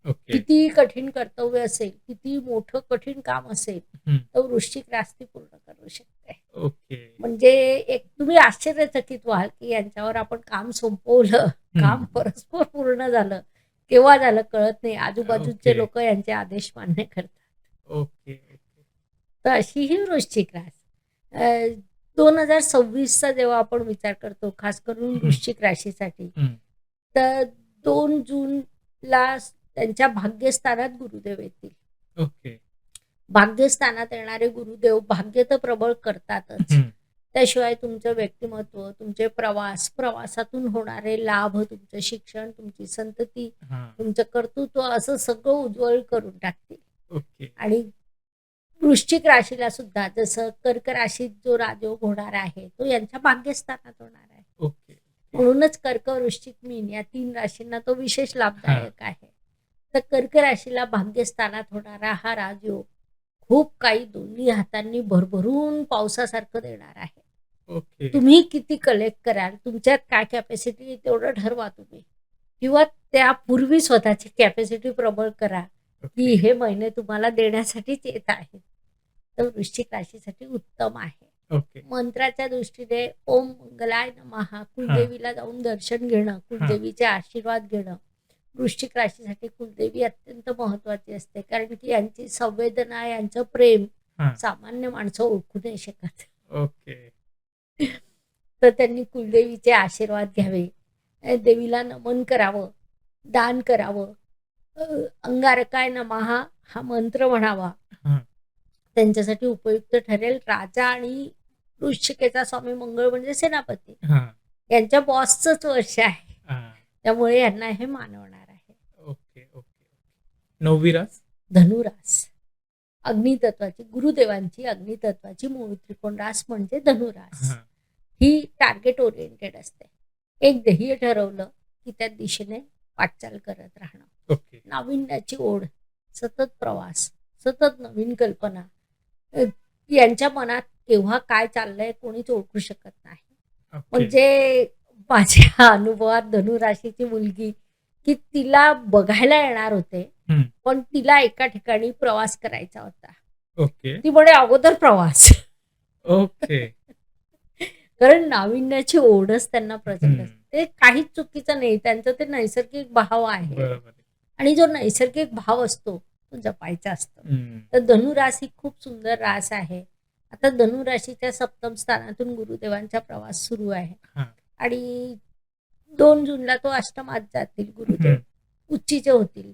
ओके. किती कठीण कर्तव्य असेल, किती मोठं कठीण काम असेल, हं. तर वृश्चिक रास ती पूर्ण करू शकते. ओके. म्हणजे एक तुम्ही आश्चर्यचकित व्हाल की यांच्यावर आपण काम सोपवलं, काम परस्पर पूर्ण झालं, केव्हा झालं कळत नाही. आजूबाजूचे ओके. लोक यांचे आदेश मान्य करतात. ओके. ओके. तर अशी ही वृश्चिक रास. 2026चा जेव्हा आपण विचार करतो खास करून वृश्चिक राशीसाठी, हं. तर 2 जूनला त्यांच्या भाग्यस्थानात गुरुदेव येतील. ओके. भाग्यस्थानात येणारे गुरुदेव भाग्य तर प्रबळ करतातच, हं. त्याशिवाय तुमचं व्यक्तिमत्व, तुमचे प्रवास, प्रवासातून होणारे लाभ, तुमचं शिक्षण, तुमची संतती, हां. तुमचं कर्तृत्व असं सगळं उज्ज्वल करून टाकतील. ओके. आणि वृश्चिक राशीला सुद्धा जसं कर्क राशीत जो राजयोग होणार आहे तो यांच्या भाग्यस्थानात होणार आहे. ओके. म्हणूनच कर्क, वृश्चिक, मीन या 3 राशींना तो विशेष लाभदायक आहे. तर कर्क राशीला भाग्यस्थानात होणारा हा राजयोग खूप काही दोन्ही हातांनी भरभरून पावसासारखं देणार आहे. ओके. तुम्ही किती कलेक्ट कराल, तुमच्यात काय कॅपॅसिटी तेवढं ठरवा तुम्ही, किंवा त्यापूर्वी स्वतःची कॅपॅसिटी प्रबळ करा की ओके. हे महिने तुम्हाला देण्यासाठीच येत आहेत. तर वृश्चिक राशीसाठी उत्तम आहे. ओके. मंत्राच्या दृष्टीने ओम मंगलाय नमः कुलदेवीला जाऊन दर्शन घेणं, कुलदेवीचे आशीर्वाद घेणं. वृश्चिक राशीसाठी कुलदेवी अत्यंत महत्वाची असते, कारण की यांची संवेदना, यांचं प्रेम हां. सामान्य माणसं ओळखू नाही शकत. ओके. तर त्यांनी कुलदेवीचे आशीर्वाद घ्यावे, देवीला नमन करावं, दान करावं, अंगारकाय नमः हा मंत्र म्हणावा. हां. त्यांच्यासाठी उपयुक्त ठरेल. राजा आणि वृश्चिकेचा स्वामी मंगळ म्हणजे सेनापती, हां. यांच्या बॉसचंच वर्ष आहे, हां. त्यामुळे यांना हे मानवणार आहे. ओके. ओके. 9वी रास. धनुरास अग्नितत्वाची, गुरुदेवांची अग्नितत्वाची मूळ त्रिकोण रास म्हणजे धनुरास. हां. ही टार्गेट ओरिएंटेड असते. एक ध्येय ठरवलं की त्या दिशेने वाटचाल करत राहणं. ओके. नाविन्याची ओढ, सतत प्रवास, सतत नवीन कल्पना, यांच्या मनात केव्हा काय चाललंय कोणीच ओळखू शकत नाही. ओके. म्हणजे माझ्या अनुभवात धनुराशीची मुलगी की तिला बघायला येणार होते, हं. पण तिला एका ठिकाणी प्रवास करायचा होता. ओके. ती म्हणे अगोदर प्रवास. ओके. कारण नाविन्याची ओढच त्यांना प्रचंड हं. असते. ते काहीच चुकीचं नाही, त्यांचं ते नैसर्गिक भाव आहे. बरोबर आहे. आणि जो नैसर्गिक भाव असतो तो जपायचा असतो. हं. तर धनुरास ही खूप सुंदर रास आहे. आता धनुराशीच्या सप्तम स्थानातून गुरुदेवांचा प्रवास सुरू आहे. हां. आणि 2 जूनला तो अष्टमात जातील गुरुदेव, हं. उच्चीचे होतील.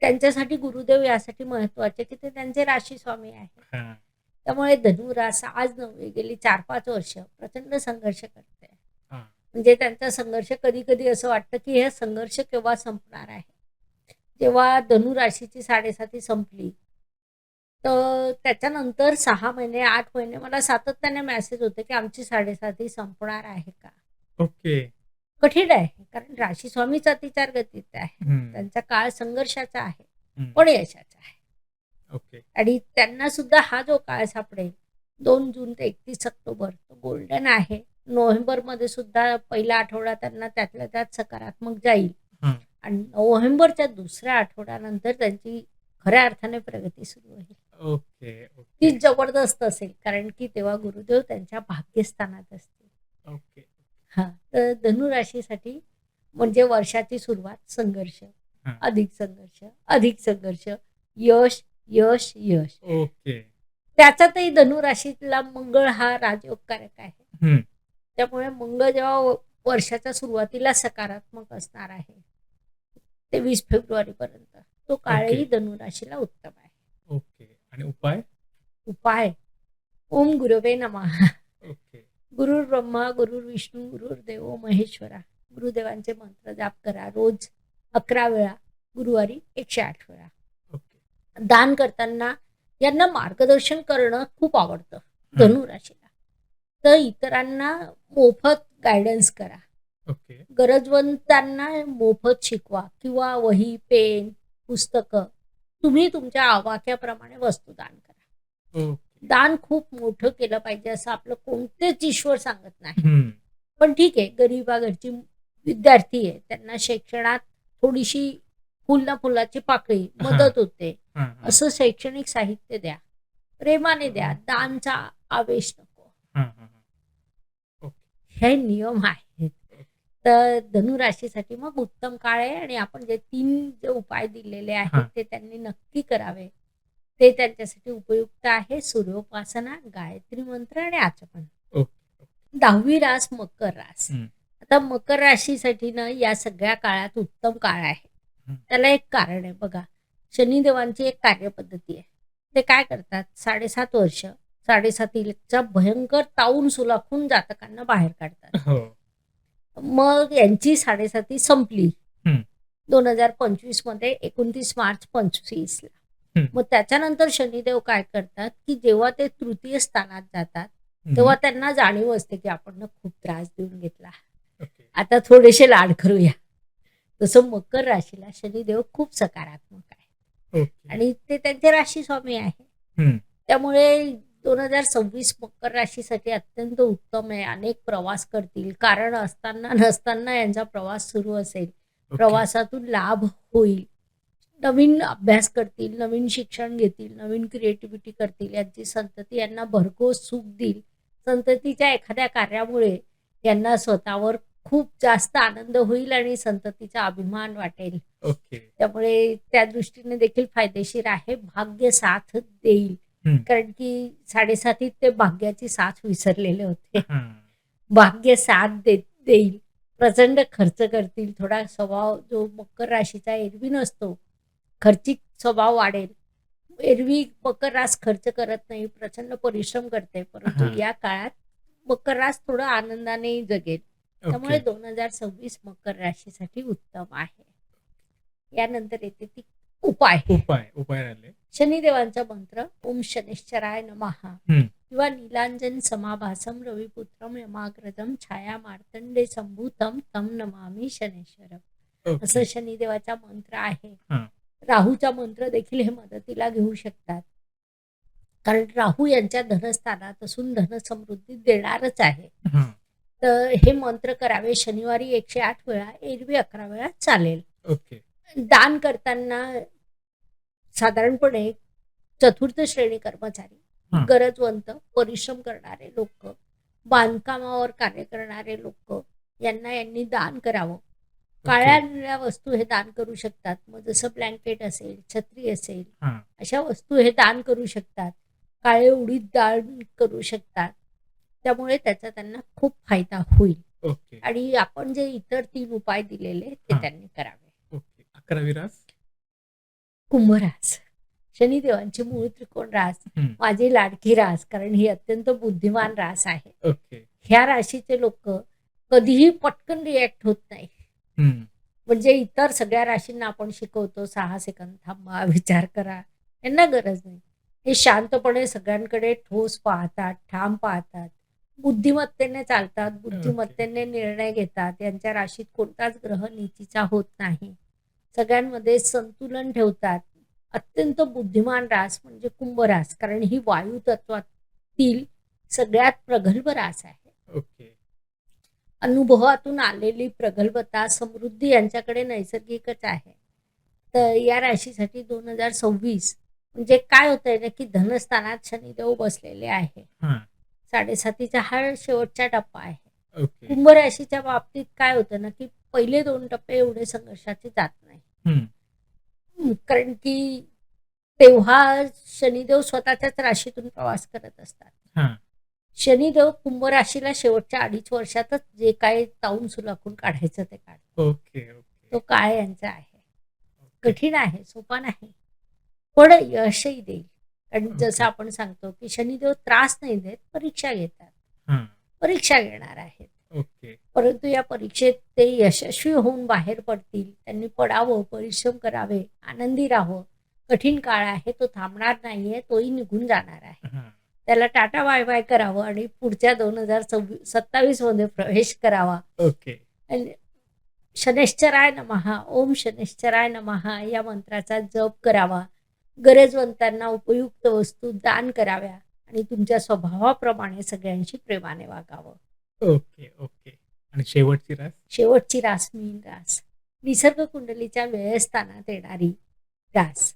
त्यांच्यासाठी गुरुदेव यासाठी महत्वाचे की ते त्यांचे राशी स्वामी आहेत. हां. त्यामुळे धनुरास आज नव्हे गेली 4-5 वर्ष प्रचंड संघर्ष करते. हां. म्हणजे त्यांचा संघर्ष कधी कधी असं वाटतं की हे संघर्ष केव्हा संपणार आहे. जेव्हा धनुराशीची 7.5 संपली तर त्याच्यानंतर 6 महिने 8 महिने मला सातत्याने मेसेज होते की आमची 7.5 संपणार आहे का. ओके. कठीण आहे, कारण राशी स्वामीच अतिचार गतीत आहे. हं. त्यांचा काळ संघर्षाचा आहे हं. पण यशाचा आहे. ओके. आणि त्यांना सुद्धा हा जो काळ सापडेल 2 जून ते 31 ऑक्टोबर तो गोल्डन आहे. नोव्हेंबरमध्ये सुद्धा पहिला आठवडा त्यांना त्यातल्या त्यात सकारात्मक जाईल. हां. आणि नोव्हेंबरच्या दुसऱ्या आठवड्यानंतर त्यांची खऱ्या अर्थाने प्रगती सुरू होईल. ओके. ती ओके. जबरदस्त असेल, कारण की तेव्हा गुरुदेव त्यांच्या भाग्यस्थानात असतील. ओके. हा तर धनुराशीसाठी म्हणजे वर्षाची सुरुवात संघर्ष, हां. अधिक संघर्ष, अधिक संघर्ष, यश यश यश. ओके. त्याच्यातही धनुराशीतला मंगळ हा राजयोगकारक आहे. हं. त्यामुळे मंगळ जेव्हा वर्षाच्या सुरुवातीला सकारात्मक असणार आहे 23 फेब्रुवारी पर्यंत, तो काळही धनुराशीला उत्तम आहे. ओके. आणि उपाय? उपाय ओम गुरवे नमः. ओके. गुरुर् ब्रह्मा गुरुर् विष्णू गुरुर्देव महेश्वरा. गुरुदेवांचे मंत्र जाप करा रोज 11 वेळा, गुरुवारी 108 वेळा. ओके. दान करताना यांना मार्गदर्शन करणं खूप आवडतं धनुराशीला. तर इतरांना मोफत गायडन्स करा. ओके. गरजवंतांना मोफत शिकवा, किंवा वही, पेन, पुस्तकं तुम्ही तुमच्या आवाक्याप्रमाणे वस्तू दान करा. ओके. दान खूप मोठं केलं पाहिजे असं आपलं कोणतेच ईश्वर सांगत नाही. हं. पण ठीक आहे, गरीबा घरची विद्यार्थी आहे, त्यांना शिक्षणात थोडीशी फुलाची पाकळी मदत होते, हां. हां. असं शैक्षणिक साहित्य द्या, प्रेमाने द्या, दानचा आवेश नको. हां. हां. हां. ओके. हे नियम आहेत. तर धनुराशीसाठी मग उत्तम काळ आहे. आणि आपण जे 3 जे उपाय दिलेले आहेत हां. ते त्यांनी नक्की करावे. ते त्यांच्यासाठी उपयुक्त आहे. सूर्योपासना, गायत्री मंत्र आणि आचमन. ओके. 10वी रास मकर रास. हं. आता मकर राशीसाठी ना या सगळ्या काळात उत्तम काळ आहे. हं. त्याला एक कारण आहे बघा. शनिदेवांची एक कार्यपद्धती आहे. ते काय करतात, 7.5 वर्ष साडेसातीचा भयंकर ताऊन सुलाखून जातकांना बाहेर काढतात. हो. मग यांची साडेसाती संपली हं. 2025 मध्ये 29 मार्च 25ला. हं. मग त्याच्यानंतर शनिदेव काय करतात, की जेव्हा ते तृतीय स्थानात जातात, हं. तेव्हा त्यांना जाणीव असते, की आपण ना खूप त्रास देऊन घेतला. ओके. आता थोडेसे लाड करूया. तसं मकर राशीला शनिदेव खूप सकारात्मक आहे ओके. आणि ते त्यांचे राशी स्वामी आहे. हं. त्यामुळे 2026 मकर राशीसाठी अत्यंत उत्तम आहे. अनेक प्रवास करतील. कारण असताना नसताना यांचा प्रवास सुरू असेल. ओके. प्रवासातून लाभ होईल. नवीन अभ्यास करतील, नवीन शिक्षण घेतील, नवीन क्रिएटिव्हिटी करतील. यांची संतती यांना भरघोस सुख देईल. संततीच्या एखाद्या कार्यामुळे यांना स्वतःवर खूप जास्त आनंद होईल आणि संततीचा अभिमान वाटेल. ओके. त्यामुळे त्या दृष्टीने देखील फायदेशीर आहे. भाग्य साथ देईल. हं. कारण की साडेसातीत ते भाग्याची साथ विसरलेले होते. हां. भाग्य साथ देईल. प्रचंड खर्च करतील. थोडा स्वभाव जो मकर राशीचा एरवी नसतो, खर्चिक स्वभाव वाढेल. एरवी मकर रास खर्च करत नाही, प्रचंड परिश्रम करते. परंतु हां. या काळात मकर रास थोडं आनंदाने जगेल. त्यामुळे ओके. 2026 मकर राशीसाठी उत्तम आहे. यानंतर येते ती उपाय. उपाय राहिले. शनिदेवांचा मंत्र ओम शनिश्चराय नमः हं. किंवा नीलांजन समाभासम रविपुत्रम यमाग्रजम छाया मार्तंडे संभूतम तम नमामि शनेश्वरम. असं ओके. शनिदेवाचा मंत्र आहे. हां. राहूचा मंत्र देखील हे मदतीला घेऊ शकतात. कारण राहू यांच्या धनस्थानात असून धनसमृद्धी देणारच आहे. हां. तर हे मंत्र करावे शनिवारी 108 वेळा, एरवी 11 वेळा चालेल. ओके. दान करताना साधारणपणे चतुर्थ श्रेणी कर्मचारी, हां. गरजवंत, परिश्रम करणारे लोक, बांधकामावर कार्य करणारे लोक यांनी दान करावं. काळ्या निळ्या वस्तू हे दान करू शकतात. मग जसं ब्लँकेट असेल, छत्री असेल, हां. अशा वस्तू हे दान करू शकतात. काळे उडीद दान करू शकतात. त्यामुळे त्याचा त्यांना खूप फायदा होईल. ओके. आणि आपण जे इतर 3 उपाय दिलेले ते हां. त्यांनी करावे. ओके. 11वी रास. कुंभ रास, शनिदेवांची मूळ त्रिकोण रास, हं. माझी लाडकी रास, कारण ही अत्यंत बुद्धिमान रास आहे. ओके. ह्या राशीचे लोक कधीही पटकन रिॲक्ट होत नाही. हं. म्हणजे इतर सगळ्या राशींना आपण शिकवतो 6 सेकंद थांबा, विचार करा. यांना गरज नाही. हे शांतपणे सगळ्यांकडे ठोस पाहतात, ठाम पाहतात, बुद्धिमत्तेने चालतात, बुद्धिमत्तेने निर्णय घेतात. यांच्या राशीत कोणताच ग्रह नीचीचा होत नाही. सगळ्यांमध्ये संतुलन ठेवतात. अत्यंत बुद्धिमान रास म्हणजे कुंभ रास, कारण ही वायू तत्वातील सगळ्यात प्रगल्भ रास आहे. ओके. अनुभवातून आलेली प्रगल्भता, समृद्धी यांच्याकडे नैसर्गिकच आहे. तर या राशीसाठी 2026 म्हणजे काय होतंय ना, की धनस्थानात शनिदेव बसलेले आहे. हां. साडेसातीचा हा शेवटचा टप्पा आहे. ओके. कुंभ राशीच्या बाबतीत काय होतं ना, की पहिले 2 टप्पे एवढे संघर्षाचे जात नाही. हं. कारण की तेव्हा शनिदेव स्वतःच्याच राशीतून प्रवास करत असतात. हां. शनिदेव कुंभ राशीला शेवटच्या 2.5 वर्षातच जे काय ताऊन सुलाखून काढायचं ते काढतो. ओके. तो काळ यांचा आहे. कठीण आहे, सोपा नाही, पण यशही देईल. कारण जसं आपण सांगतो की शनिदेव त्रास नाही देत, परीक्षा घेतात. हां. परीक्षा घेणार आहेत. ओके. परंतु या परीक्षेत ते यशस्वी होऊन बाहेर पडतील. त्यांनी पडावं, परिश्रम करावे, आनंदी राहावं. कठीण काळ आहे, तो थांबणार नाहीये, तोही निघून जाणार आहे. हां. त्याला टाटा बाय बाय करावं आणि पुढच्या 2027 मध्ये प्रवेश करावा. ओके. आणि शनैश्चराय नमः, ओम शनैश्चराय नमः या मंत्राचा जप करावा. गरजवंतांना उपयुक्त वस्तू दान कराव्या आणि तुमच्या स्वभावाप्रमाणे सगळ्यांशी प्रेमाने वागावं. ओके. ओके. आणि शेवटची रास. शेवटची रास मीन रास, निसर्ग कुंडलीच्या व्ययस्थानात येणारी रास,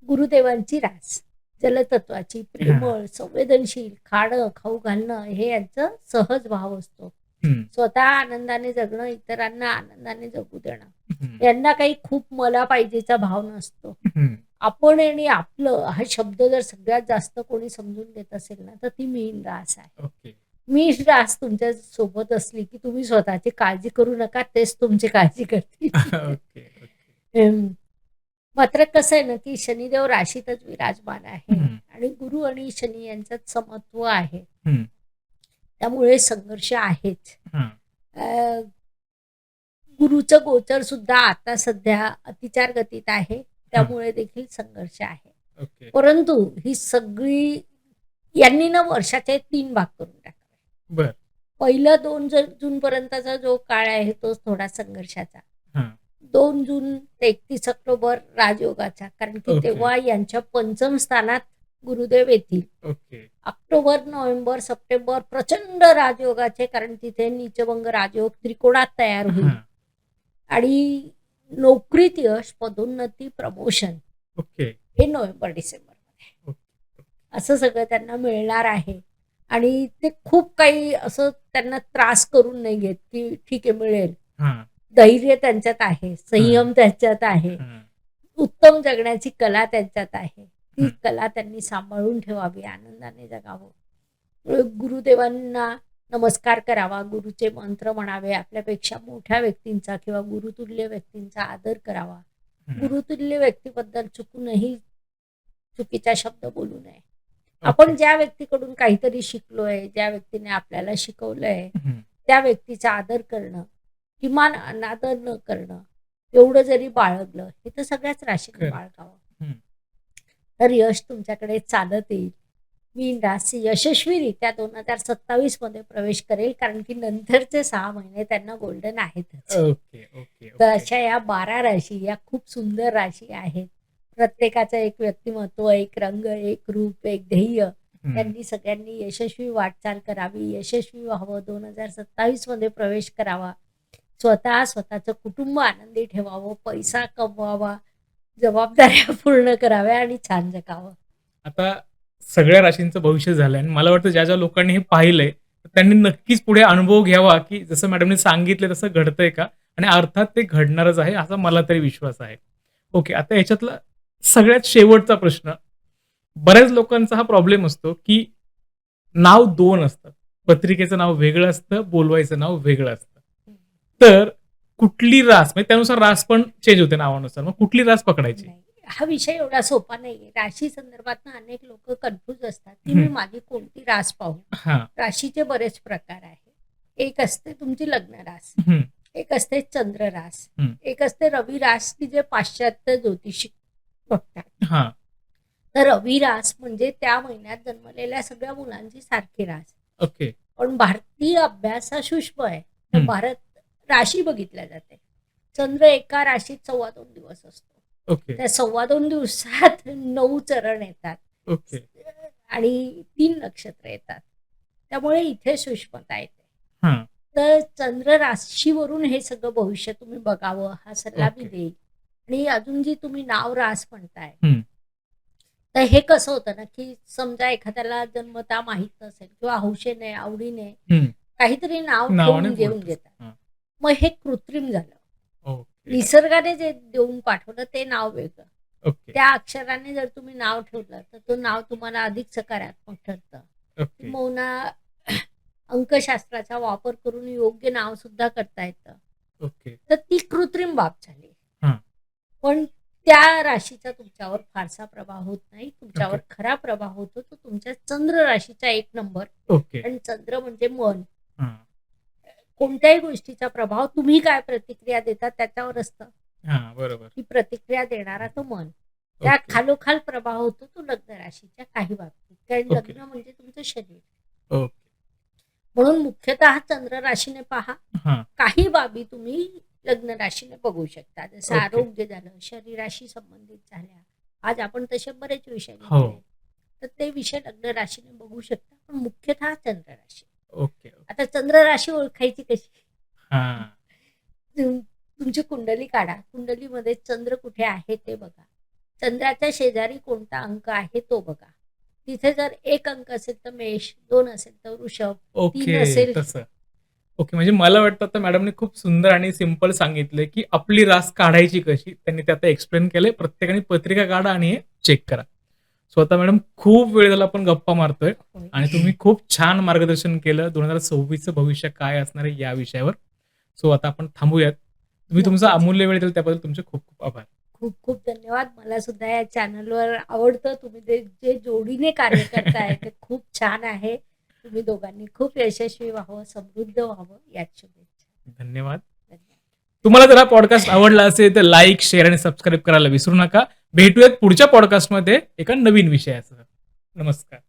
गुरुदेवांची रास, जलतत्वाची, प्रेमळ, संवेदनशील, खाणं खाऊ घालणं हे यांचं सहज भाव असतो. हं. स्वतः आनंदाने जगणं, इतरांना आनंदाने जगू देणं. हं. यांना काही खूप मला पाहिजेचा भाव नसतो. हं. आपण आणि आपलं हा शब्द जर सगळ्यात जास्त कोणी समजून घेत असेल ना, तर ती मीन रास आहे. ओके. मीन रास तुमच्या सोबत असली की तुम्ही स्वतःची काळजी करू नका, तेच तुमची काळजी करतील. ओके. ओके. मात्र कसं आहे ना, की शनिदेव राशीतच विराजमान आहे हम्म, आणि गुरु आणि शनी यांच्यात समत्व आहे. हम्म, त्यामुळे संघर्ष आहेच. हा, अ, गुरुचं गोचर सुद्धा आता सध्या अतिचार गतीत आहे. हा, त्यामुळे देखील संघर्ष आहे. ओके, परंतु ही सगळी यांनी ना वर्षाचे 3 भाग करून टाकावे. बर, पहिला 2 जूनपर्यंतचा जो काळ आहे तो थोडा संघर्षाचा. हा, 2 जून ते 31 ऑक्टोबर राजयोगाचा. कारण की ओके, तेव्हा यांच्या पंचम स्थानात गुरुदेव येतील. ओके, ऑक्टोबर, नोव्हेंबर, सप्टेंबर प्रचंड राजयोगाचे, कारण तिथे नीचभंग राजयोग त्रिकोणात तयार होईल. हा, आणि नोकरीत यश, पदोन्नती, प्रमोशन ओके, हे नोव्हेंबर डिसेंबरमध्ये ओके, असं सगळं त्यांना मिळणार आहे. आणि ते खूप काही असं त्यांना त्रास करून नाही घेत की ठीक आहे मिळेल. हा, धैर्य त्यांच्यात आहे, संयम त्यांच्यात आहे, हा, उत्तम जगण्याची कला त्यांच्यात आहे. ती हम्म, कला त्यांनी सांभाळून ठेवावी, आनंदाने जगावं. गुरुदेवांना नमस्कार करावा, गुरुचे मंत्र म्हणावे, आपल्यापेक्षा मोठ्या व्यक्तींचा किंवा गुरुतुल्य व्यक्तींचा आदर करावा. हम्म, गुरुतुल्य व्यक्तीबद्दल चुकूनही चुकीचा शब्द बोलू नये. ओके, आपण ज्या व्यक्तीकडून काहीतरी शिकलोय, ज्या व्यक्तीने आपल्याला शिकवलंय, हम्म, त्या व्यक्तीचा आदर करणं, किमान अनादर न करणं, एवढं जरी बाळगलं, हे तर सगळ्याच राशीने खरं, बाळगावं. हम्म, तर यश तुमच्याकडे चालत येईल. मीन राशी यशस्वीरित्या 2027 मध्ये प्रवेश करेल, कारण की नंतरचे 6 महिने त्यांना गोल्डन आहेतच. ओके, ओके, तर ओके, अशा या 12 राशी या खूप सुंदर राशी आहेत. प्रत्येकाचं एक व्यक्तिमत्व, एक रंग, एक रूप, एक ध्येय. हम्म, त्यांनी सगळ्यांनी यशस्वी वाटचाल करावी, यशस्वी व्हावं, 2027 मध्ये प्रवेश करावा. स्वतःचं कुटुंब आनंदी ठेवावं, पैसा कमवावा, जबाबदाऱ्या पूर्ण कराव्या आणि छान जगावं. आता सगळ्या राशींचं भविष्य झालंय आणि मला वाटतं ज्या ज्या लोकांनी हे पाहिलंय त्यांनी नक्कीच पुढे अनुभव घ्यावा की जसं मॅडमने सांगितलं तसं घडतंय का आणि अर्थात ते घडणारच आहे असा मला तरी विश्वास आहे. ओके, आता याच्यातला सगळ्यात शेवटचा प्रश्न, बऱ्याच लोकांचा हा प्रॉब्लेम असतो की नाव 2 असतात. पत्रिकेचं नाव वेगळं असतं, बोलवायचं नाव वेगळं असतं. तर कुठली रास म्हणजे त्यानुसार रास पण चेंज होते नावानुसार. मग कुठली रास पकडायची? नाही, हा विषय एवढा सोपा नाहीये. राशी संदर्भात अनेक लोक कन्फ्यूज असतात की मी हं. माझी कोणती रास पाहू. हां. राशीचे बरेच प्रकार आहेत. एक असते तुमची लग्न रास, हं, एक असते चंद्र रास, हं. एक असते रवी रास, की जे पाश्चात्य ज्योतिषी बघतात. हां. तर रवी रास म्हणजे त्या महिन्यात जन्मलेल्या सगळ्या मुलांची सारखी रास. ओके. पण भारतीय अभ्यास हा सूक्ष्म आहे. तर हं. भारत राशी बघितल्या जाते. चंद्र एका राशीत 2.25 दिवस असतो. ओके. त्या 2.25 दिवसात 9 चरण येतात ओके. आणि 3 नक्षत्र येतात. त्यामुळे इथे सूक्ष्मता येते. हां. तर चंद्र राशीवरून हे सगळं भविष्य तुम्ही बघावं, हा सल्ला मी ओके. देईल. आणि अजून जी तुम्ही नाव रास म्हणताय, हं. तर हे कसं होतं ना, की समजा एखाद्याला जन्मता माहीत नसेल किंवा हौशेने, आवडीने हं. काहीतरी नाव नावाने ठेवून घेऊन बोलतोस. घेतात. हां. मग हे कृत्रिम झालं. ओके. निसर्गाने जे देऊन पाठवलं ते नाव वेगळं. ओके. त्या अक्षराने जर तुम्ही नाव ठेवलं तर तो नाव तुम्हाला अधिक सकारात्मक ठरतं. ओके. किंबहुना अंकशास्त्राचा वापर करून योग्य नाव सुद्धा करता येतं. ओके. तर ती कृत्रिम बाब झाली. हां. पण त्या राशीचा तुमच्यावर फारसा प्रभाव होत नाही. तुमच्यावर ओके. खरा प्रभाव होतो तो तुमच्या चंद्र राशीचा 1 नंबर. ओके. आणि चंद्र म्हणजे मन. हां. कोणत्याही गोष्टीचा प्रभाव तुम्ही काय प्रतिक्रिया देता त्याच्यावर असतं. हां, बरोबर. की प्रतिक्रिया देणारा तो मन. त्या ओके. खालोखाल प्रभाव होतो तो लग्न राशीच्या काही बाबतीत. कारण ओके. लग्न म्हणजे तुमचं शरीर. ओके. म्हणून मुख्यतः चंद्र राशीने पहा. हां. काही बाबी तुम्ही लग्न राशीने बघू शकता. जसं ओके. आरोग्य झालं, शरीराशी संबंधित झाल्या. आज आपण तसे बरेच विषय हो. घेतले. तर ते विषय लग्न राशीने बघू शकता. पण मुख्यतः चंद्र राशी. ओके. आता चंद्र राशी ओळखायची कशी? हां. तुमची कुंडली काढा. कुंडलीमध्ये चंद्र कुठे आहे ते बघा. चंद्राच्या शेजारी कोणता अंक आहे तो बघा. तिथे जर 1 अंक असेल तर मेष, 2 असेल तर वृषभ, 3 ओके. असेल तसं. ओके. म्हणजे मला वाटतं आता मॅडमने खूप सुंदर आणि सिंपल सांगितलंय, की आपली रास काढायची कशी त्यांनी ते आता एक्सप्लेन केलंय. प्रत्येकाने पत्रिका काढा आणि हे चेक करा. सो आता मॅडम खूप वेळ झाला आपण गप्पा मारतोय आणि तुम्ही खूप छान मार्गदर्शन केलं 2026चं भविष्य काय असणार आहे या विषयावर. सो आता आपण थांबूयात. तुम्ही तुमचा नक्कीच. अमूल्य वेळ दिला त्याबद्दल तुमचे खूप खूप आभार. खूप खूप धन्यवाद. मला सुद्धा या चॅनलवर आवडतं. तुम्ही ते जे जोडीने कार्य करताय ते खूप छान आहे. तुम्ही दोघांनी खूप यशस्वी व्हावं, समृद्ध व्हावं यात शुभेच्छा. धन्यवाद. धन्यवाद. तुम्हाला जर हा पॉडकास्ट आवडला असेल तर लाईक, शेअर आणि सबस्क्राईब करायला विसरू नका. भेटूयात पुढच्या पॉडकास्टमध्ये एका नवीन विषयासह. नमस्कार.